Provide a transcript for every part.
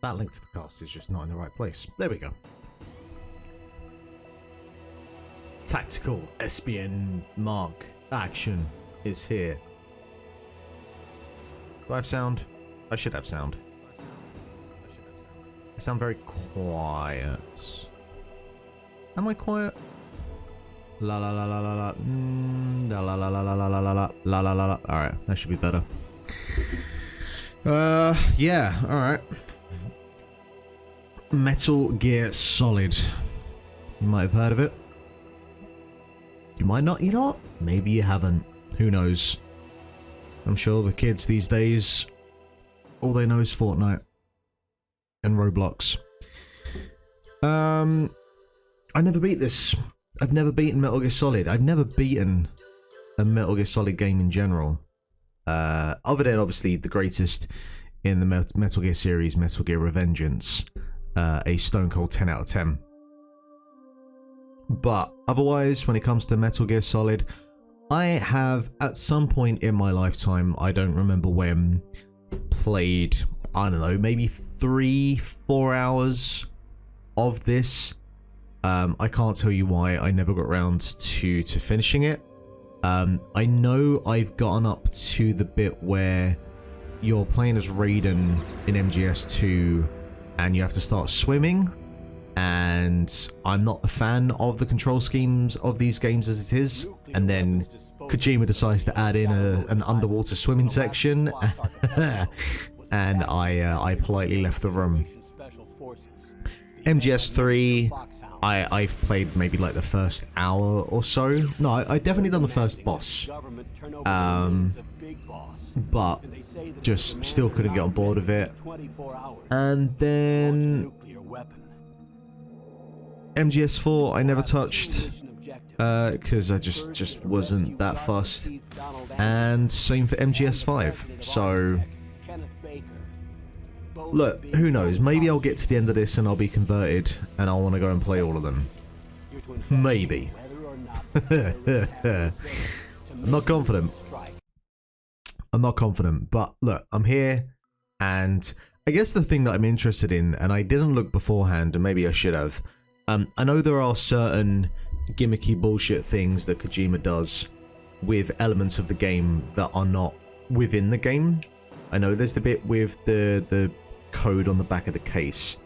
That link to the cast is just not in the right place. There we go. Tactical EspionMark action is here. Do I have sound? I should have sound. I sound very quiet. Am I quiet? La la la la la la. La la la la la la la la la la la la. Alright, that should be better. Yeah, alright. Metal Gear Solid. You might have heard of it. You might not, you know what? Maybe you haven't. Who knows? I'm sure the kids these days, all they know is Fortnite and Roblox. I never beat this. I've never beaten Metal Gear Solid. I've never beaten a Metal Gear Solid game in general. Other than obviously the greatest in the Metal Gear series, Metal Gear Revengeance, a stone cold 10 out of 10. But otherwise, when it comes to Metal Gear Solid, I have at some point in my lifetime, I don't remember when, played, I don't know, maybe 3-4 hours of this. I can't tell you why I never got around to finishing it. I know I've gotten up to the bit where you're playing as Raiden in MGS2 and you have to start swimming, and I'm not a fan of the control schemes of these games as it is, and then Kojima decides to add in an underwater swimming section and I politely left the room. MGS3, I've played maybe like the first hour or so. No, I definitely done the first boss. But just still couldn't get on board with it. And then MGS4 I never touched because I just wasn't that fussed. And same for MGS5. So look, who knows? Maybe I'll get to the end of this and I'll be converted and I'll want to go and play all of them. Maybe. I'm not confident. I'm not confident, but look, I'm here, and I guess the thing that I'm interested in, and I didn't look beforehand, and maybe I should have, I know there are certain gimmicky bullshit things that Kojima does with elements of the game that are not within the game. I know there's the bit with the code on the back of the case.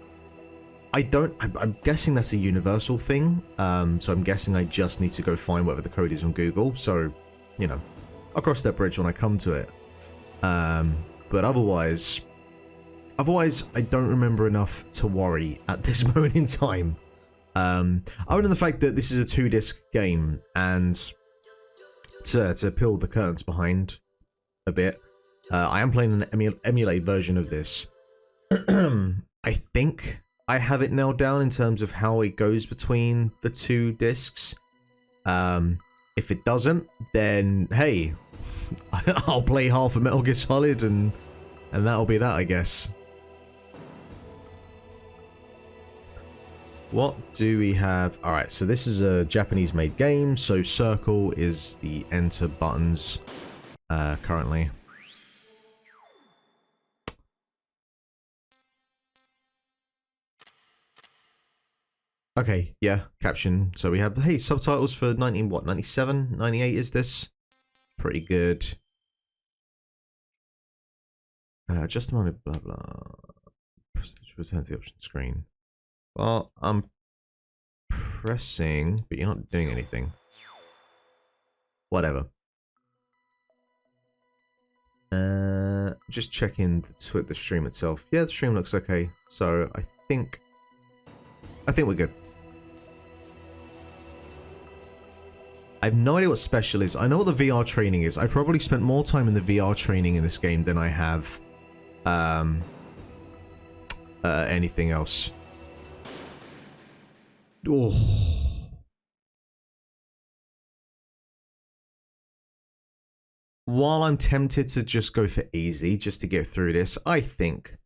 I'm guessing that's a universal thing, so I'm guessing I just need to go find whatever the code is on Google, so, you know, I'll cross that bridge when I come to it. But otherwise, I don't remember enough to worry at this moment in time. Other than the fact that this is a 2-disc game, and to peel the curtains behind a bit, I am playing an emulate version of this. I think I have it nailed down in terms of how it goes between the 2 discs. If it doesn't, then hey, I'll play half of Metal Gear Solid and that'll be that, I guess. What do we have? Alright, so this is a Japanese made game, so circle is the enter buttons currently. Okay, yeah, caption. So we have, hey, subtitles for 97, 98 is this? Pretty good. Just a moment, blah, blah. Return to the option screen. Well, I'm pressing, but you're not doing anything. Whatever. Just checking the stream itself. Yeah, the stream looks okay. So I think we're good. I have no idea what special is. I know what the VR training is. I probably spent more time in the VR training in this game than I have anything else. Oh. While I'm tempted to just go for easy, just to get through this, I think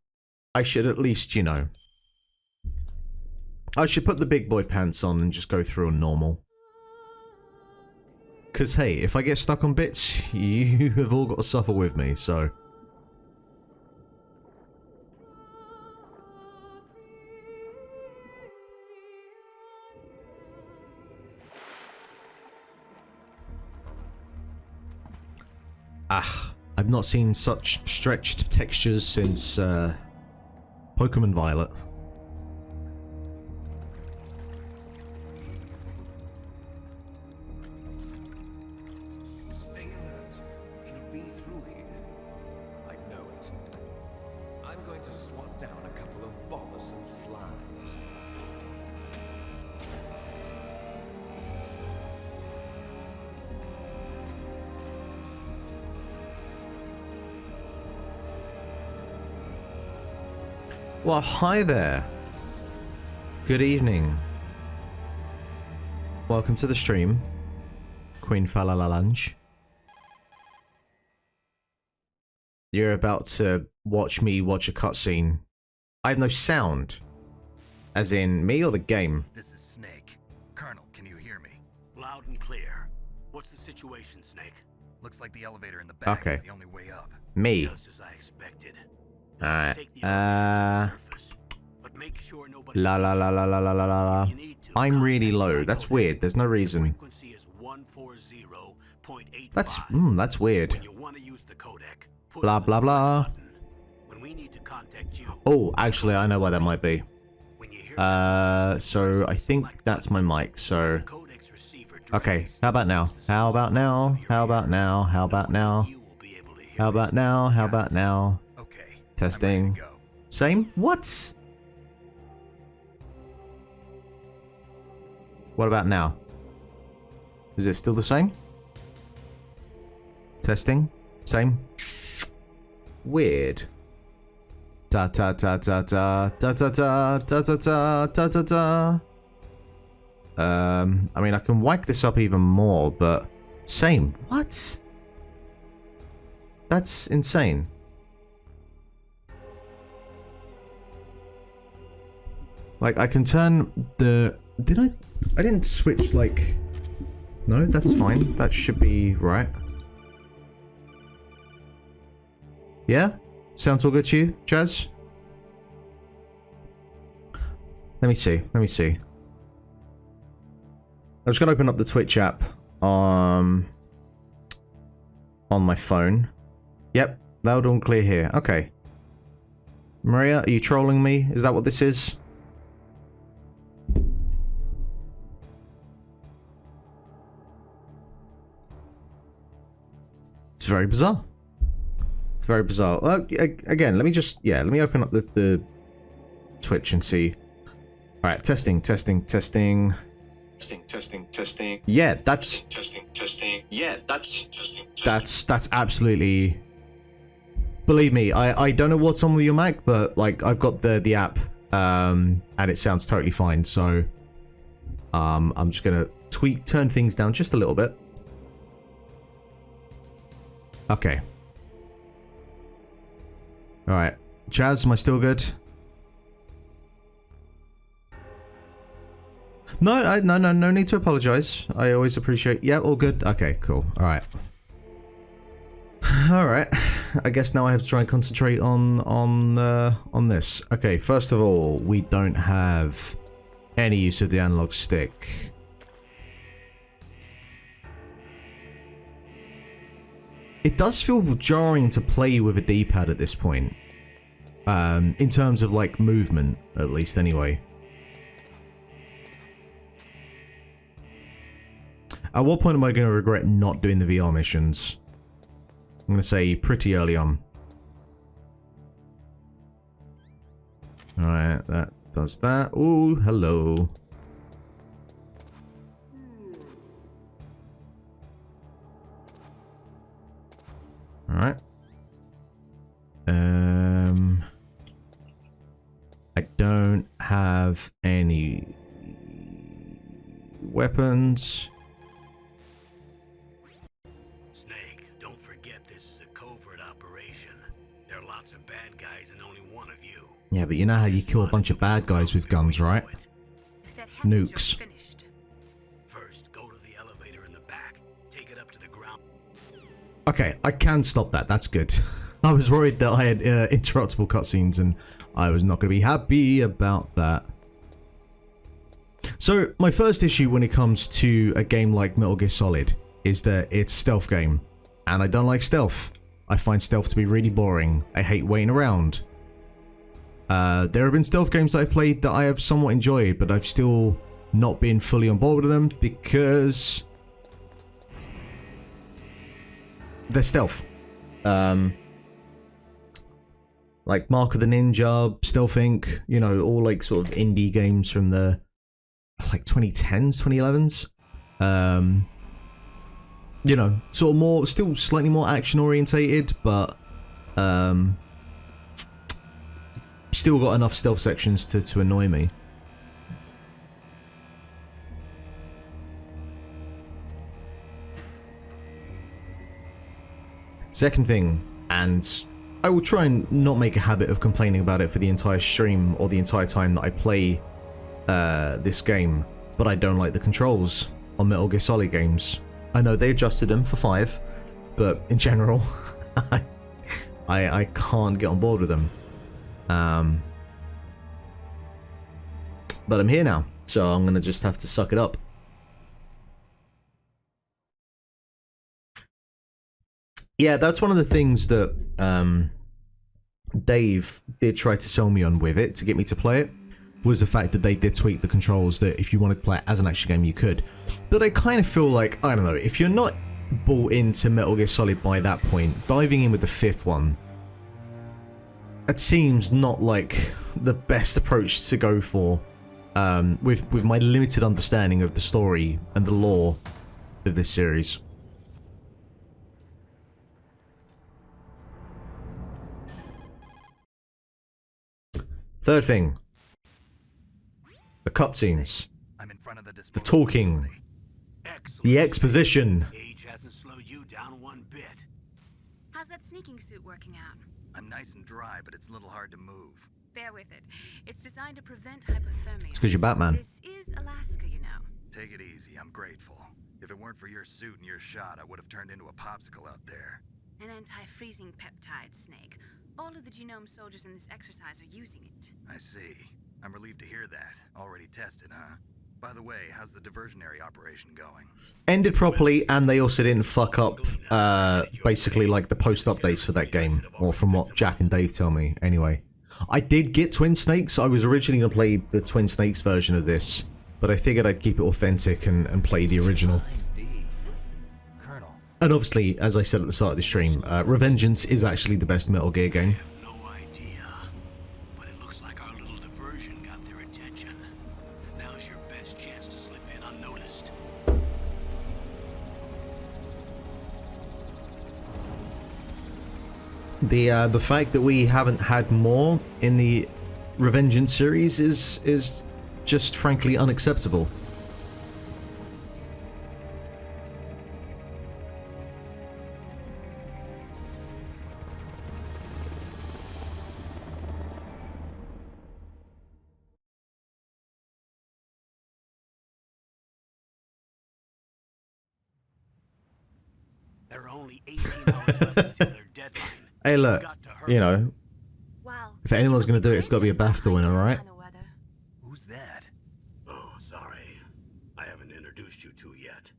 I should at least, you know, I should put the big boy pants on and just go through on normal. Because, hey, if I get stuck on bits, you have all got to suffer with me, so. Ah, I've not seen such stretched textures since Pokemon Violet. Stay alert. It'll be through here. I know it. I'm going to swat down a couple of bothersome flies. Well, hi there. Good evening. Welcome to the stream, Queen Falalalange. You're about to watch me watch a cutscene. I have no sound. As in, me or the game? This is Snake. Colonel, can you hear me? Loud and clear. What's the situation, Snake? Looks like the elevator in the back Okay. is the only way up. Me. Just as I expected. Alright. Take the elevator to the surface, but make sure nobody La la la la la la la la la. You need to I'm really contact low. my That's codec. weird. There's no The reason. frequency is 140.85. That's weird. When you want to use the codec, push Blah, the blah, blah. select button. When we need to contact you. Oh, actually, I know why that might be. When you hear that So I think select that's my mic. So, the codec's receiver okay. drains. How about now? How about now? How about now? How about now? You will be able to hear How it. about now? How about now? Okay. I'm ready Testing. to go. Same? What? What about now? Is it still the same? Testing. Same. Weird. Ta ta ta ta ta ta ta ta ta ta ta ta ta ta. I mean, I can whack this up even more, but same. What? That's insane. Like, I can turn the... Did I... I didn't switch, like... No, that's fine. That should be right. Yeah? Sounds all good to you, Jazz? Let me see. Let me see. I'm just going to open up the Twitch app on my phone. Yep. Loud and clear here. Okay. Maria, are you trolling me? Is that what this is? It's very bizarre. It's very bizarre. Again, let me just... Yeah, let me open up the Twitch and see. Alright, testing, testing, testing. Testing. Yeah, that's... Testing. Yeah, that's... That's absolutely... Believe me, I don't know what's on with your Mac, but, like, I've got the app, and it sounds totally fine, so... I'm just gonna turn things down just a little bit. Okay. Alright. Jazz, am I still good? No, no need to apologize. I always appreciate... Yeah, all good. Okay, cool. Alright. Alright. I guess now I have to try and concentrate on this. Okay, first of all, we don't have any use of the analog stick. It does feel jarring to play with a D-pad at this point. In terms of, like, movement, at least, anyway. At what point am I going to regret not doing the VR missions? I'm going to say pretty early on. Alright, that does that. Ooh, hello. Alright. I don't have any weapons. Snake, don't forget this is a covert operation. There are lots of bad guys and only one of you. Yeah, but you know how you kill a bunch of bad guys with guns, right? If that happens, you're Nukes. finished. First, go to the elevator in the back. Take it up to the ground. Okay, I can stop that. That's good. I was worried that I had interruptible cutscenes and I was not going to be happy about that. So, my first issue when it comes to a game like Metal Gear Solid is that it's a stealth game. And I don't like stealth. I find stealth to be really boring. I hate waiting around. There have been stealth games that I've played that I have somewhat enjoyed, but I've still not been fully on board with them because they're stealth. Like Mark of the Ninja, Stealth Inc., you know, all like sort of indie games from the like 2010s, 2011s. You know, sort of more, still slightly more action orientated, but still got enough stealth sections to annoy me. Second thing, and I will try and not make a habit of complaining about it for the entire stream or the entire time that I play this game, but I don't like the controls on Metal Gear Solid games. I know they adjusted them for 5, but in general, I can't get on board with them. But I'm here now, so I'm gonna just have to suck it up. Yeah, that's one of the things that Dave did try to sell me on with it to get me to play it, was the fact that they did tweak the controls, that if you wanted to play it as an action game you could. But I kind of feel like, I don't know, if you're not bought into Metal Gear Solid by that point, diving in with the 5th one, it seems not like the best approach to go for, with my limited understanding of the story and the lore of this series. Third thing, the cutscenes, I'm in front of the the talking, the exposition. Age hasn't slowed you down one bit. How's that sneaking suit working out? I'm nice and dry, but it's a little hard to move. Bear with it. It's designed to prevent hypothermia. It's because you're Batman. This is Alaska, you know. Take it easy, I'm grateful. If it weren't for your suit and your shot, I would have turned into a popsicle out there. An anti-freezing peptide, Snake. All of the genome soldiers in this exercise are using it. I see. I'm relieved to hear that. Already tested, huh? By the way, how's the diversionary operation going? Ended properly, and they also didn't fuck up, basically, like, the post-updates for that game. Or from what Jack and Dave tell me, anyway. I did get Twin Snakes. I was originally going to play the Twin Snakes version of this, but I figured I'd keep it authentic and play the original. Colonel. And obviously, as I said at the start of the stream, Revengeance is actually the best Metal Gear game. I have no idea, but it looks like our little diversion got their attention. Now's your best chance to slip in unnoticed. The fact that we haven't had more in the Revengeance series is just frankly unacceptable. There are only 18 hours left until their deadline. Hey, look, you know, Wow. if anyone's gonna do it, it's gotta be a BAFTA winner, right? Who's that? Oh, sorry. I haven't introduced you to yet.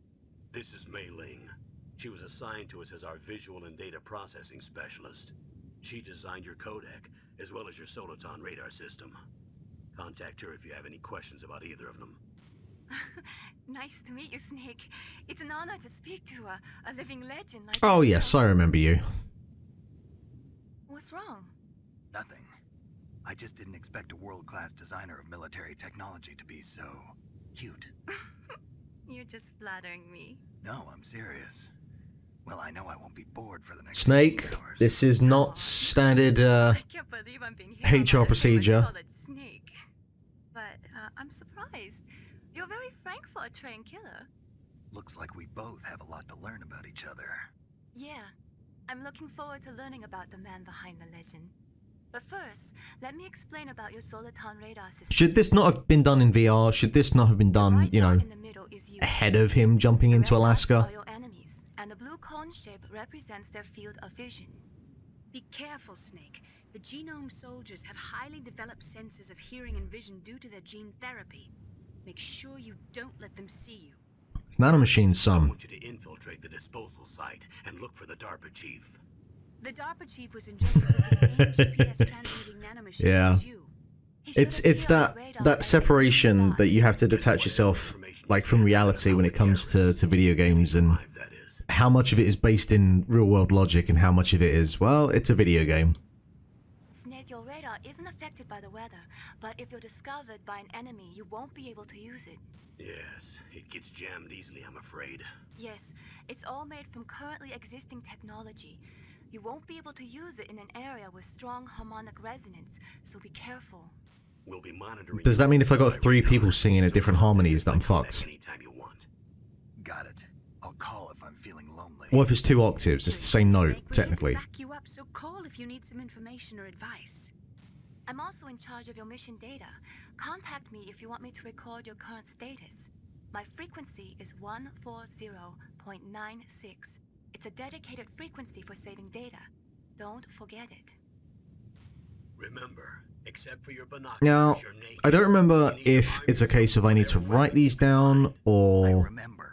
This is Mei Ling. She was assigned to us as our visual and data processing specialist. She designed your codec, as well as your Soliton radar system. Contact her if you have any questions about either of them. Nice to meet you, Snake. It's an honor to speak to a living legend like Oh yourself. yes, I remember you. What's wrong? Nothing. I just didn't expect a world-class designer of military technology to be so cute. You're just flattering me. No, I'm serious. Well, I know I won't be bored for the next Snake, 18 hours. this is not standard I can't believe I'm being HR hailed by the name of procedure. Solid Snake. But I'm surprised. You're very frank for a trained killer. Looks like we both have a lot to learn about each other. Yeah, I'm looking forward to learning about the man behind the legend. But first, let me explain about your Soliton radar system. Should this not have been done in VR? Should this not have been done, Right you know, now in the middle is you. ahead of him jumping The into red dots Alaska? are your enemies, and the blue cone shape represents their field of vision. Be careful, Snake. The genome soldiers have highly developed senses of hearing and vision due to their gene therapy. Make sure you don't let them see you. It's Nanomachine's I son. want you to infiltrate the disposal site and look for the DARPA chief. The DARPA chief was injected with the same GPS transmitting nanomachine Yeah. as you. He should It's appear on that the radar that as separation a that you have to detach yourself like from reality when it comes to video games, and That is. how much of it is based in real world logic and how much of it is, well, it's a video game. Snake, your radar isn't affected by the weather, but if you're discovered by an enemy, you won't be able to use it. Yes, it gets jammed easily, I'm afraid. Yes, it's all made from currently existing technology. You won't be able to use it in an area with strong harmonic resonance, so be careful. We'll be monitoring. Does that mean if I got 3 people singing at different harmonies that I'm Connect fucked? anytime you want. Got it. I'll call if I'm feeling lonely. What if it's 2 octaves? It's the same note, Snake, we're here to technically. back you up, so call if you need some information or advice. I'm also in charge of your mission data. Contact me if you want me to record your current status. My frequency is 140.96. It's a dedicated frequency for saving data. Don't forget it. Remember, except for your binoculars, Now, you're naked. I don't remember You need to if find it's a case of I need to yourself write these down I or... remember.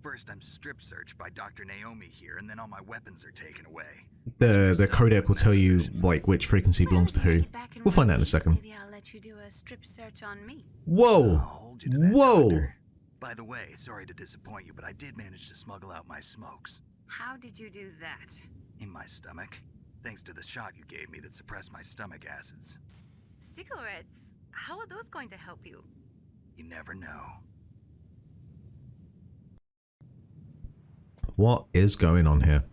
First, I'm strip searched by Dr. Naomi here, and then all my weapons are taken away. The codec will tell you, like, which frequency belongs to who. We'll find out in a second. Maybe I'll let you do a strip search on me. I'll Whoa! hold you to that, Whoa! Doctor. By the way, sorry to disappoint you, but I did manage to smuggle out my smokes. How did you do that? In my stomach. Thanks to the shot you gave me that suppressed my stomach acids. Cigarettes? How are those going to help you? You never know. What is going on here?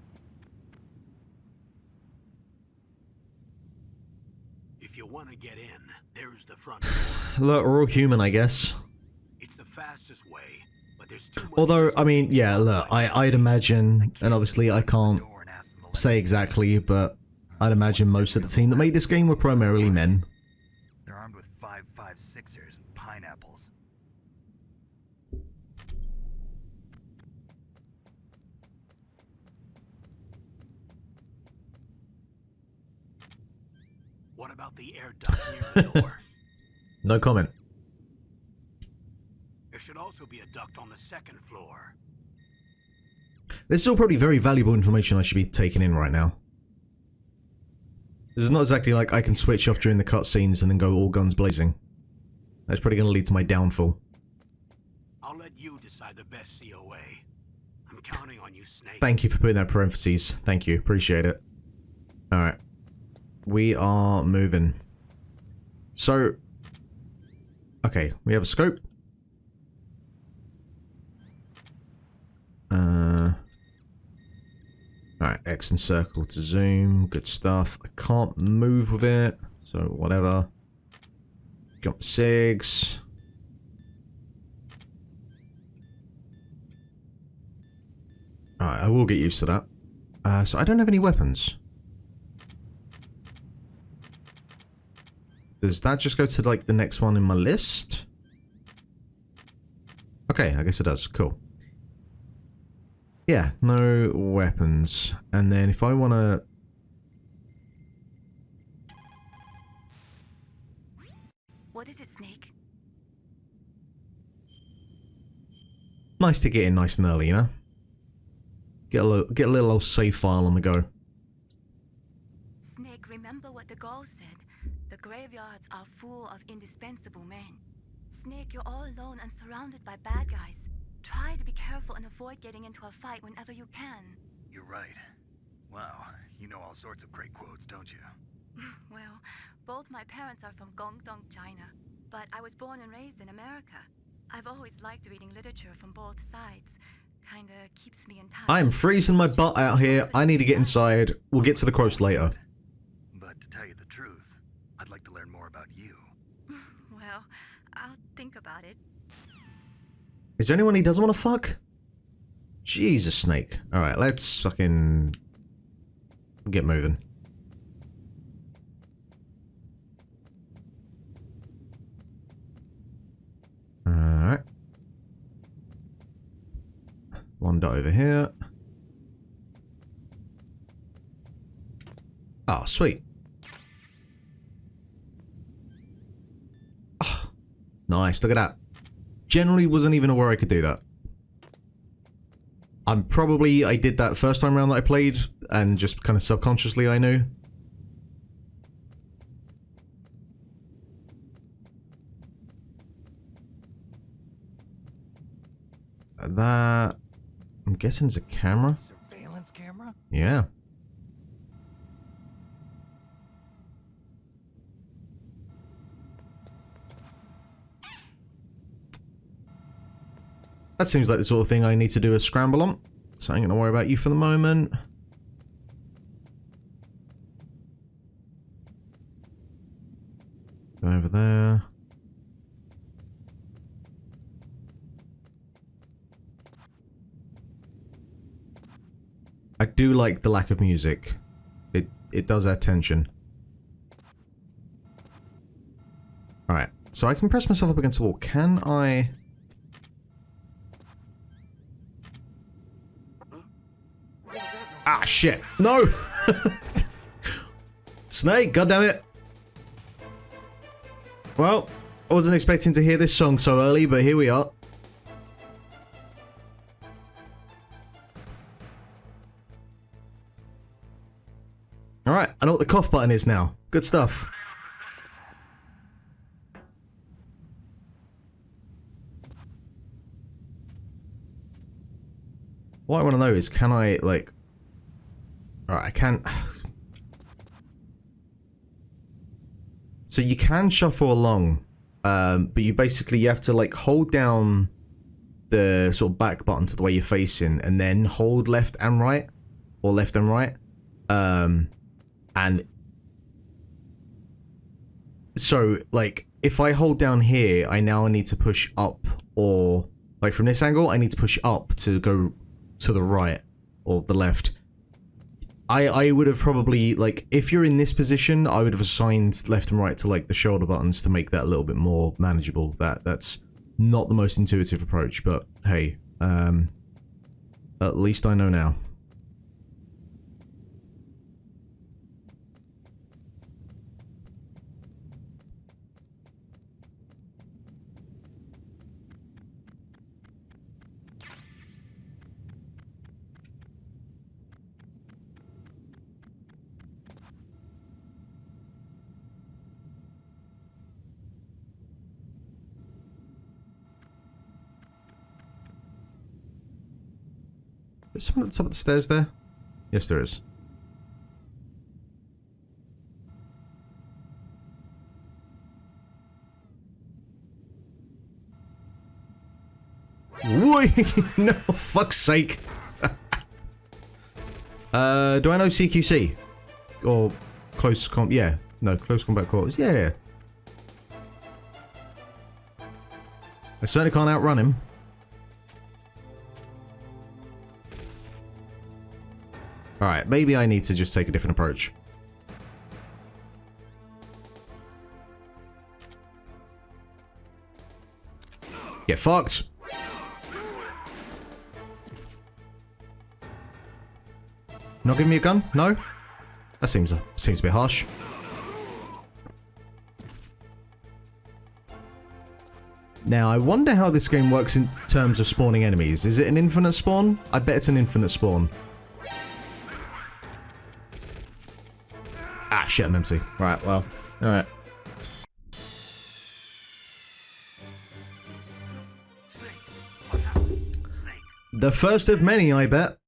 If you want to get in, there's the front door. Look, we're all human, I guess. It's the fastest way, but there's too much. Although, I mean, yeah, look, I'd imagine, and obviously I can't say exactly, but I'd imagine most of the team that made this game were primarily men. They're armed with 5.56ers and pineapples. What about the air duct near the door? No comment. There should also be a duct on the second floor. This is all probably very valuable information I should be taking in right now. This is not exactly like I can switch off during the cutscenes and then go all guns blazing. That's probably going to lead to my downfall. I'll let you decide the best COA. I'm counting on you, Snake. Thank you for putting that parentheses. Thank you. Appreciate it. Alright. We are moving. So... Okay, we have a scope. Alright, X and circle to zoom. Good stuff. I can't move with it, so whatever. Got the SIGs. Alright, I will get used to that. So I don't have any weapons. Does that just go to, like, the next one in my list? Okay, I guess it does. Cool. Yeah, no weapons. And then if I want to... What is it, Snake? Nice to get in nice and early, you know? Get a little old save file on the go. Snake, remember what the Gauls said. The graveyards are full of indispensable men. Snake, you're all alone and surrounded by bad guys. Try to be careful and avoid getting into a fight whenever you can. You're right. Wow, you know all sorts of great quotes, don't you? Well, both my parents are from Guangdong, China, but I was born and raised in America. I've always liked reading literature from both sides. Kinda keeps me in touch. I am freezing my butt out here. I need to get inside. We'll get to the quotes later. But to tell you the truth, I'd like to learn more about you. Well, I'll think about it. Is there anyone he doesn't want to fuck? Jesus, Snake. Alright, let's fucking... get moving. Alright. One dot over here. Oh, sweet. Oh, nice, look at that. Generally wasn't even aware I could do that. I did that first time around that I played, and just kind of subconsciously I knew. That, I'm guessing, is a camera. Surveillance camera? Yeah. That seems like the sort of thing I need to do a scramble on. So I'm going to worry about you for the moment. Go over there. I do like the lack of music. It does add tension. Alright, so I can press myself up against the wall. Can I... Ah, shit. No! Snake, goddammit. Well, I wasn't expecting to hear this song so early, but here we are. Alright, I know what the cough button is now. Good stuff. What I want to know is, can I, like... Alright, I can't... So you can shuffle along, but you have to, like, hold down the sort of back button to the way you're facing, and then hold left and right, or left and right. And so, like, if I hold down here, I now need to push up, or, like, from this angle, I need to push up to go to the right, or the left. I would have probably, like, if you're in this position, I would have assigned left and right to, like, the shoulder buttons to make that a little bit more manageable. That's not the most intuitive approach, but, hey, at least I know now. Is someone at the top of the stairs there? Yes, there is. Wait, no, fuck's sake. Do I know CQC? Or close yeah. No, close combat quarters. Yeah. I certainly can't outrun him. Alright, maybe I need to just take a different approach. Get fucked! Not giving me a gun? No? That seems a bit harsh. Now, I wonder how this game works in terms of spawning enemies. Is it an infinite spawn? I bet it's an infinite spawn. Ah, shit, I'm empty. Right, well, alright. The first of many, I bet.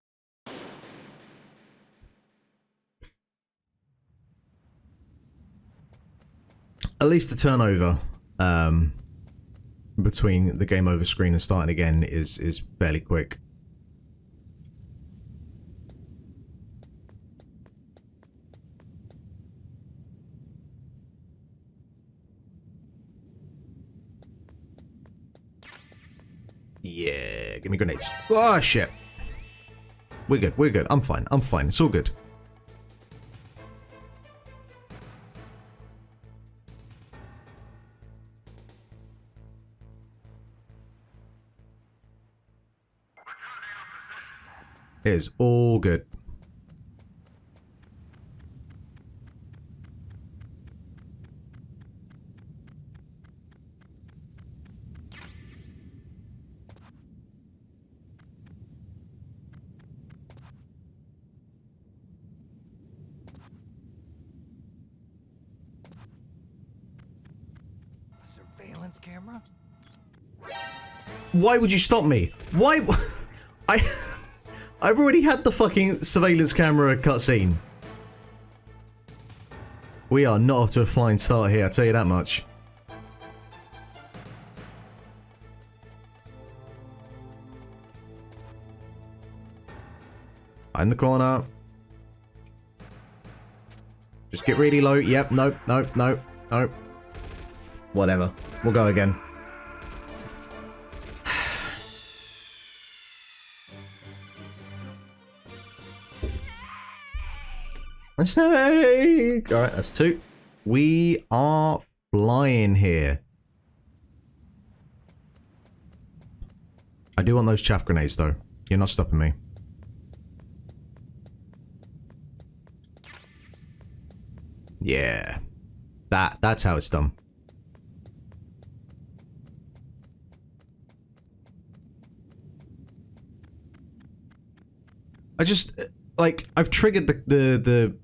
At least the turnover between the game over screen and starting again is fairly quick. Yeah, give me grenades. Oh, shit. We're good, we're good. I'm fine, it's all good. It is all good. surveillance camera? Why would you stop me? Why? I've already had the fucking surveillance camera cutscene. We are not off to a flying start here, I tell you that much. In the corner. Just get really low. Yep, nope, nope, nope, nope. Whatever. We'll go again. A snake! Alright, that's 2. We are flying here. I do want those chaff grenades, though. You're not stopping me. Yeah. That's how it's done. I just... Like, I've triggered the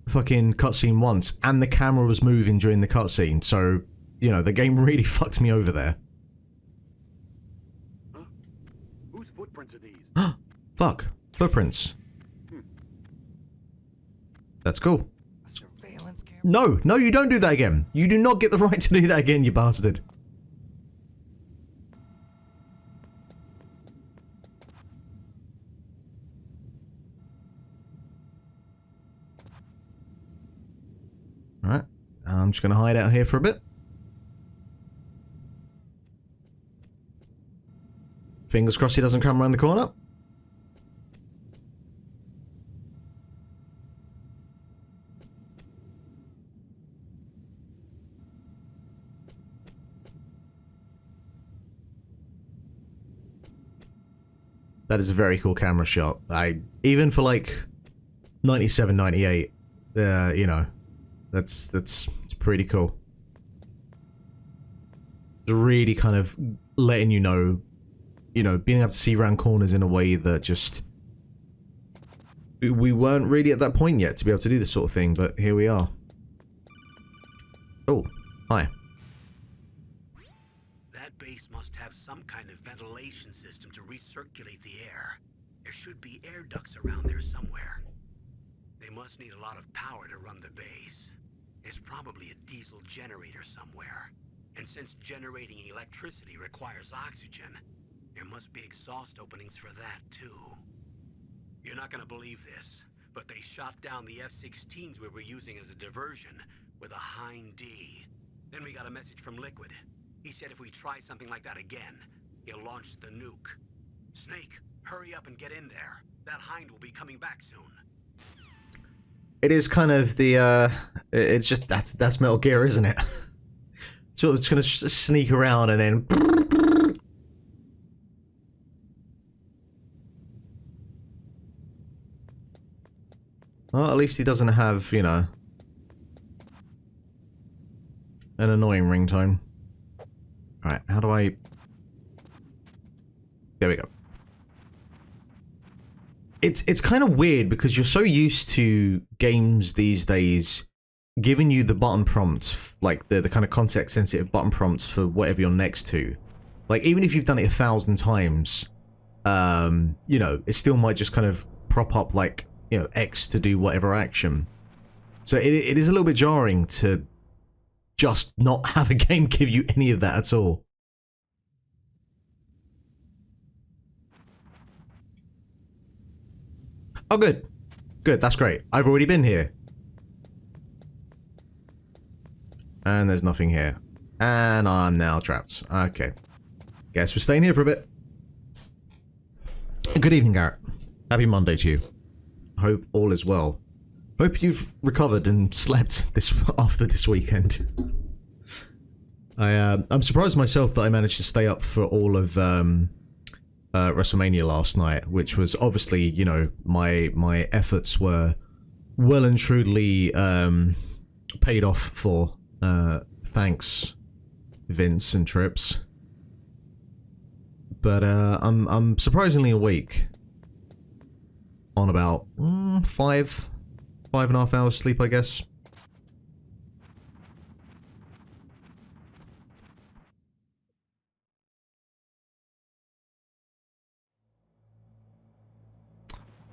fucking cutscene once, and the camera was moving during the cutscene, so, you know, the game really fucked me over there. Huh? Whose footprints are these? Fuck. Footprints. That's cool. A surveillance camera? No, no, you don't do that again. You do not get the right to do that again, you bastard. Alright, I'm just going to hide out here for a bit. Fingers crossed he doesn't come around the corner. That is a very cool camera shot. Even for like 97, 98, you know, it's pretty cool. It's really kind of letting you know, being able to see around corners in a way that just... We weren't really at that point yet to be able to do this sort of thing, but here we are. Oh, hi. That base must have some kind of ventilation system to recirculate the air. There should be air ducts around there somewhere. They must need a lot of power to run the base. There's probably a diesel generator somewhere. And since generating electricity requires oxygen, there must be exhaust openings for that too. You're not gonna believe this, but they shot down the F-16s we were using as a diversion with a Hind D. Then we got a message from Liquid. He said if we try something like that again, he'll launch the nuke. Snake, hurry up and get in there. That Hind will be coming back soon. It is kind of the, it's just, that's Metal Gear, isn't it? So it's gonna sneak around and then... Well, at least he doesn't have, you know, an annoying ringtone. Alright, how do I... There we go. It's kind of weird because you're so used to games these days giving you the button prompts, like the kind of context sensitive button prompts for whatever you're next to. Like, even if you've done it 1,000 times, you know, it still might just kind of prop up, like, you know, X to do whatever action. So it is a little bit jarring to just not have a game give you any of that at all. Oh, good. Good, that's great. I've already been here. And there's nothing here. And I'm now trapped. Okay. Guess we're staying here for a bit. Good evening, Garrett. Happy Monday to you. Hope all is well. Hope you've recovered and slept this after this weekend. I'm surprised myself that I managed to stay up for all of WrestleMania last night, which was obviously, you know, my efforts were well and truly paid off for. Thanks, Vince and Trips. But I'm surprisingly awake. On about 5.5 hours sleep, I guess.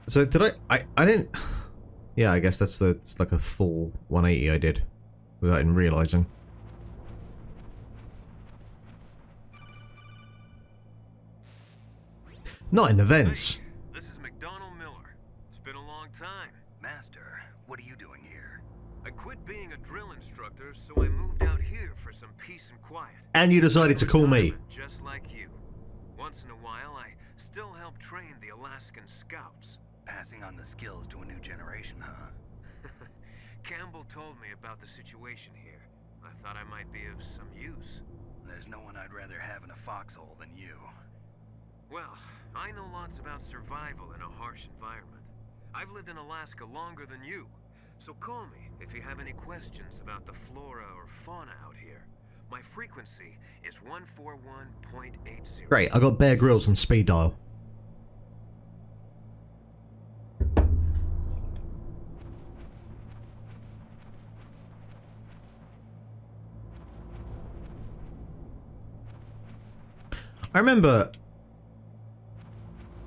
So did I didn't... Yeah, I guess it's like a full 180 I did without even realizing. Not in the vents. Hey, this is McDonald Miller. It's been a long time. Master, what are you doing here? I quit being a drill instructor, so I moved out here for some peace and quiet. And you decided to call me. Just like you. Once in a while, I still help train the Alaskan Scouts. Passing on the skills to a new generation, huh? Campbell told me about the situation here. I thought I might be of some use. There's no one I'd rather have in a foxhole than you. Well, I know lots about survival in a harsh environment. I've lived in Alaska longer than you. So call me if you have any questions about the flora or fauna out here. My frequency is 141.80. Great, I got Bear Grylls and speed dial. I remember...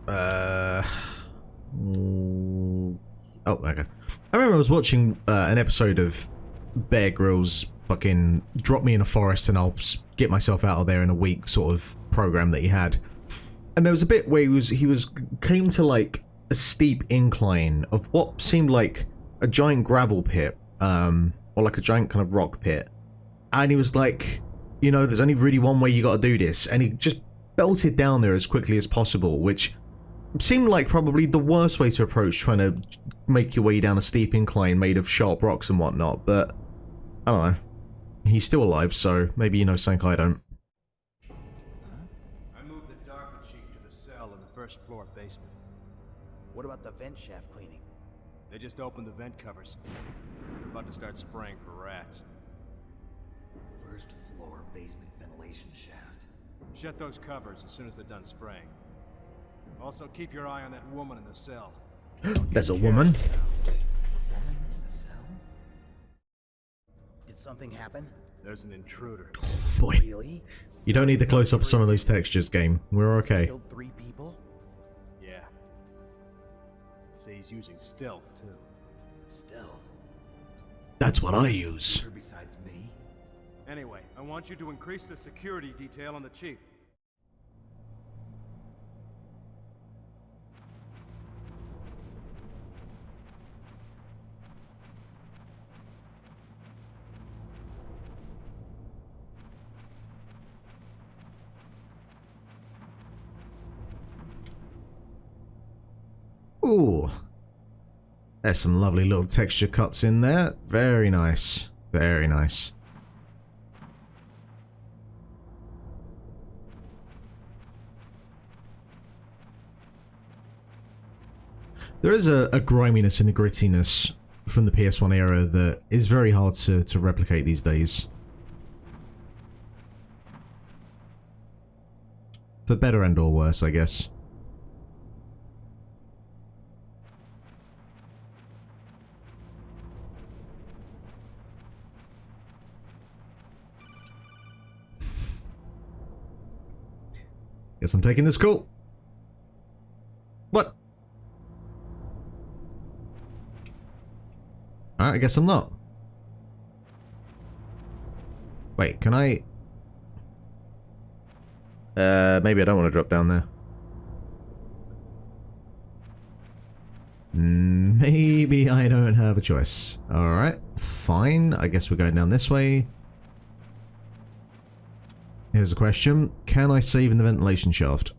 Oh, okay. I remember I was watching an episode of Bear Grylls fucking drop me in a forest and I'll get myself out of there in a week sort of program that he had. And there was a bit where he came to like a steep incline of what seemed like a giant gravel pit, or like a giant kind of rock pit. And he was like, you know, there's only really one way you gotta do this. And he just belted down there as quickly as possible, which seemed like probably the worst way to approach trying to make your way down a steep incline made of sharp rocks and whatnot, but I don't know. He's still alive, so maybe you know something I don't. I moved the Darker Chief to the cell in the first floor basement. What about the vent shaft cleaning? They just opened the vent covers. They're about to start spraying for rats. First floor basement ventilation shaft. Shut those covers as soon as they're done spraying. Also, keep your eye on that woman in the cell. There's a woman. Woman in the cell? Did something happen? There's an intruder. Boy, Really? you don't need the close-up of some of those textures, game. We're okay. Killed 3 people? Yeah. Say he's using stealth, too. Stealth. That's what I use. Her besides me? Anyway, I want you to increase the security detail on the Chief. Ooh. There's some lovely little texture cuts in there. Very nice. Very nice. There is a griminess and a grittiness from the PS1 era that is very hard to replicate these days. For better and or worse, I guess. Guess I'm taking this call. What? Alright, I guess I'm not. Wait, can I... maybe I don't want to drop down there. Maybe I don't have a choice. Alright, fine. I guess we're going down this way. Here's a question. Can I save in the ventilation shaft?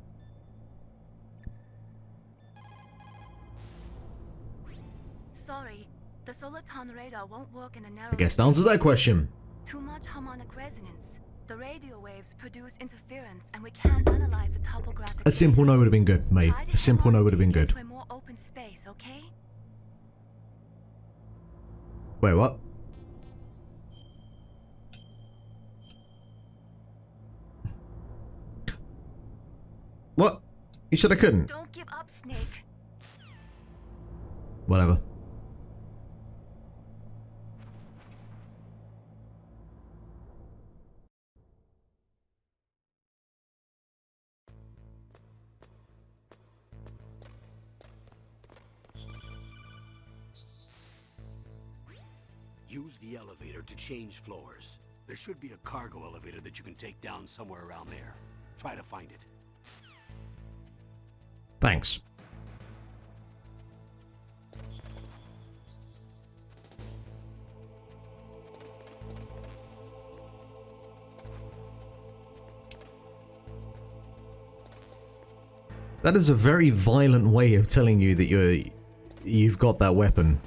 Sorry, the Soliton radar won't work in a narrow... I guess that answers that question. Too much harmonic resonance. The radio waves produce interference, and we can't analyze the topographic... A simple no would have been good, mate. Try to A simple no would have been good. to a more open space, okay? Wait, what? What? You said I couldn't? Don't give up, Snake. Whatever. Use the elevator to change floors. There should be a cargo elevator that you can take down somewhere around there. Try to find it. Thanks. That is a very violent way of telling you that you've got that weapon.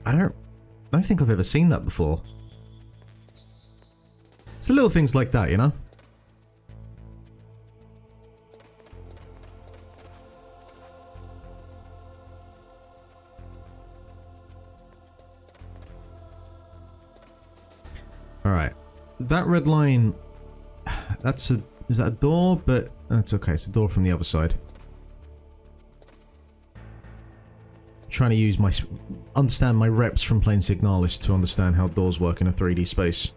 I don't think I've ever seen that before. It's the little things like that, you know? Alright. That red line... That's a... Is that a door? But that's okay. It's a door from the other side. Trying to use my... Understand my reps from playing Signalis to understand how doors work in a 3D space.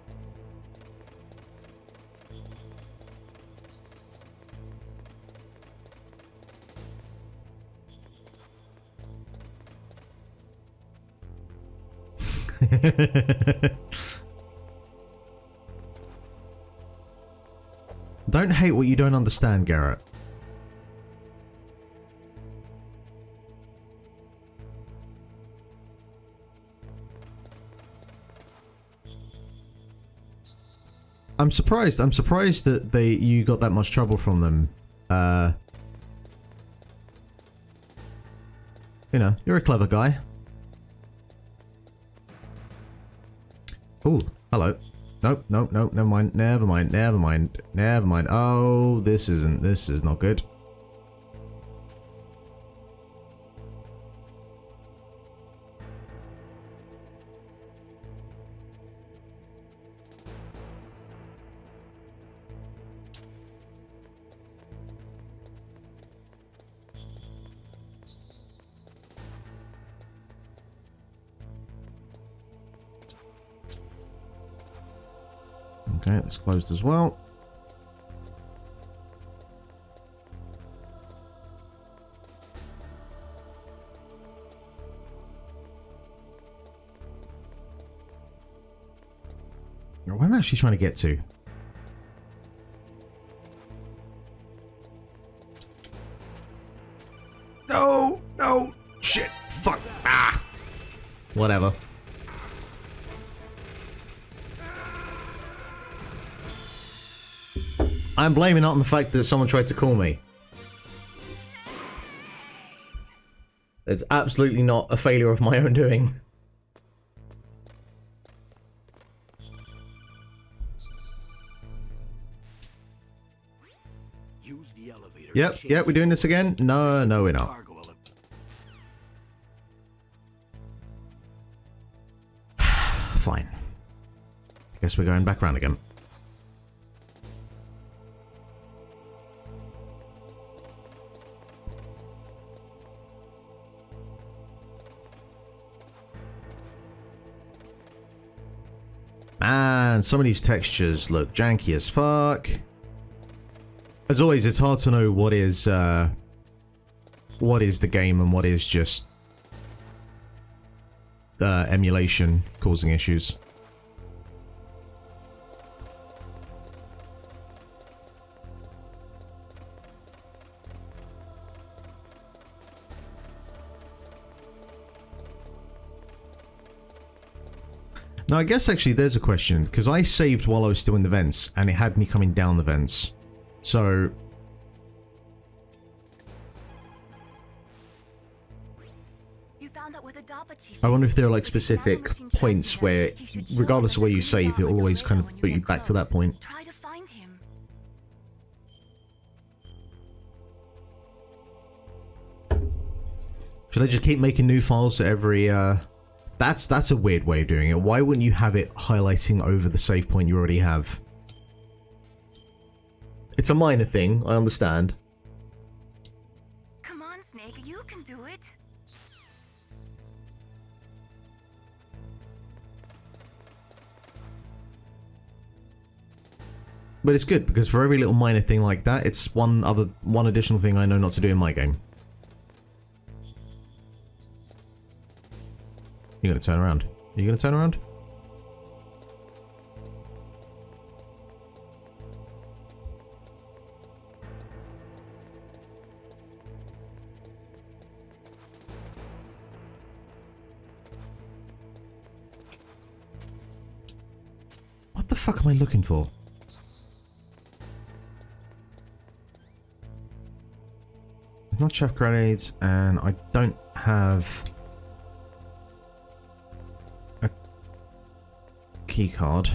Don't hate what you don't understand, Garrett. I'm surprised that you got that much trouble from them. You know, you're a clever guy. Oh, hello. Nope, nope, nope, never mind, never mind, never mind, never mind. Oh, this is not good. Okay, that's closed as well. Where am I actually trying to get to? No! No! Shit! Fuck! Ah! Whatever. I'm blaming it on the fact that someone tried to call me. It's absolutely not a failure of my own doing. Use the elevator. Yep, we're doing this again? No, no, we're not. Fine. Guess we're going back around again. Man, some of these textures look janky as fuck. As always, it's hard to know what is the game and what is just emulation causing issues. Now, I guess actually there's a question, because I saved while I was still in the vents, and it had me coming down the vents. So... I wonder if there are like specific points where, regardless of where you save, it will always kind of put you back to that point. Should I just keep making new files for every, That's a weird way of doing it. Why wouldn't you have it highlighting over the save point you already have? It's a minor thing, I understand. Come on, Snake, you can do it. But it's good, because for every little minor thing like that, it's one additional thing I know not to do in my game. gonna turn around? Are you gonna turn around? What the fuck am I looking for? There's not chef grenades, and I don't have a key card.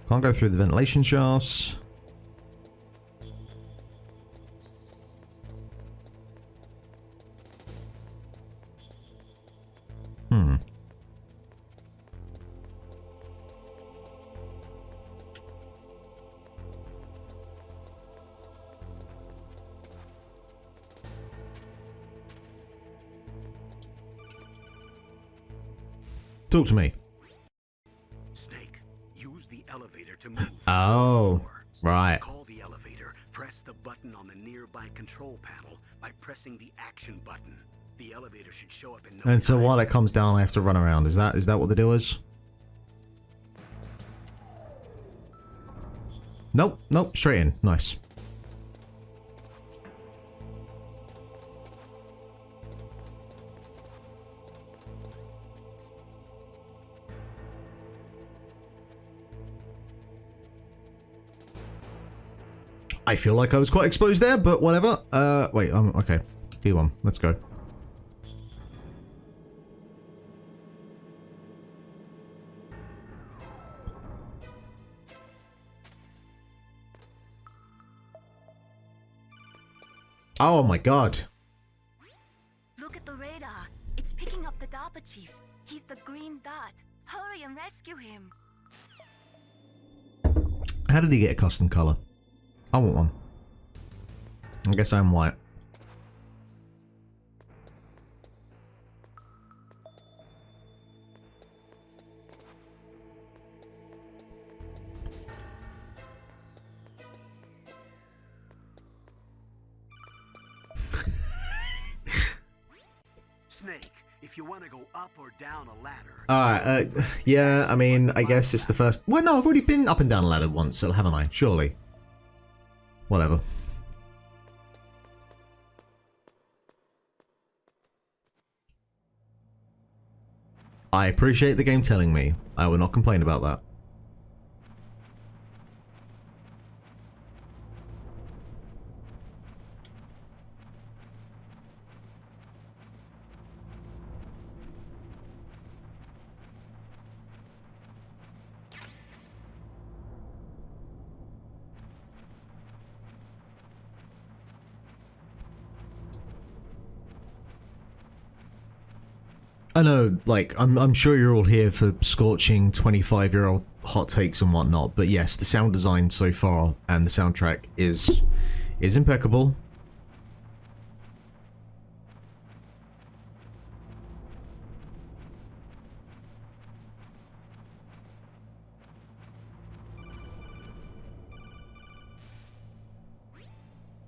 Can't go through the ventilation shafts. Talk to me. Snake, use the elevator to move. Oh, right. Call the elevator. Press the button on the nearby control panel by pressing the action button. The elevator should show up in no And so time. while it comes down, I have to run around. Is that what the deal is? Nope, nope, straight in. Nice. I feel like I was quite exposed there, but whatever. Wait, okay. D1, let's go. Oh my god. Look at the radar. It's picking up the DARPA chief. He's the green dot. Hurry and rescue him. How did he get a custom color? I want one. I guess I'm white. Snake, if you want to go up or down a ladder. Alright, yeah, I mean, I guess it's the first... Well, no, I've already been up and down a ladder once, so haven't I? Surely. Whatever. I appreciate the game telling me. I will not complain about that. I know, like, I'm sure you're all here for scorching 25-year-old hot takes and whatnot, but yes, the sound design so far and the soundtrack is impeccable.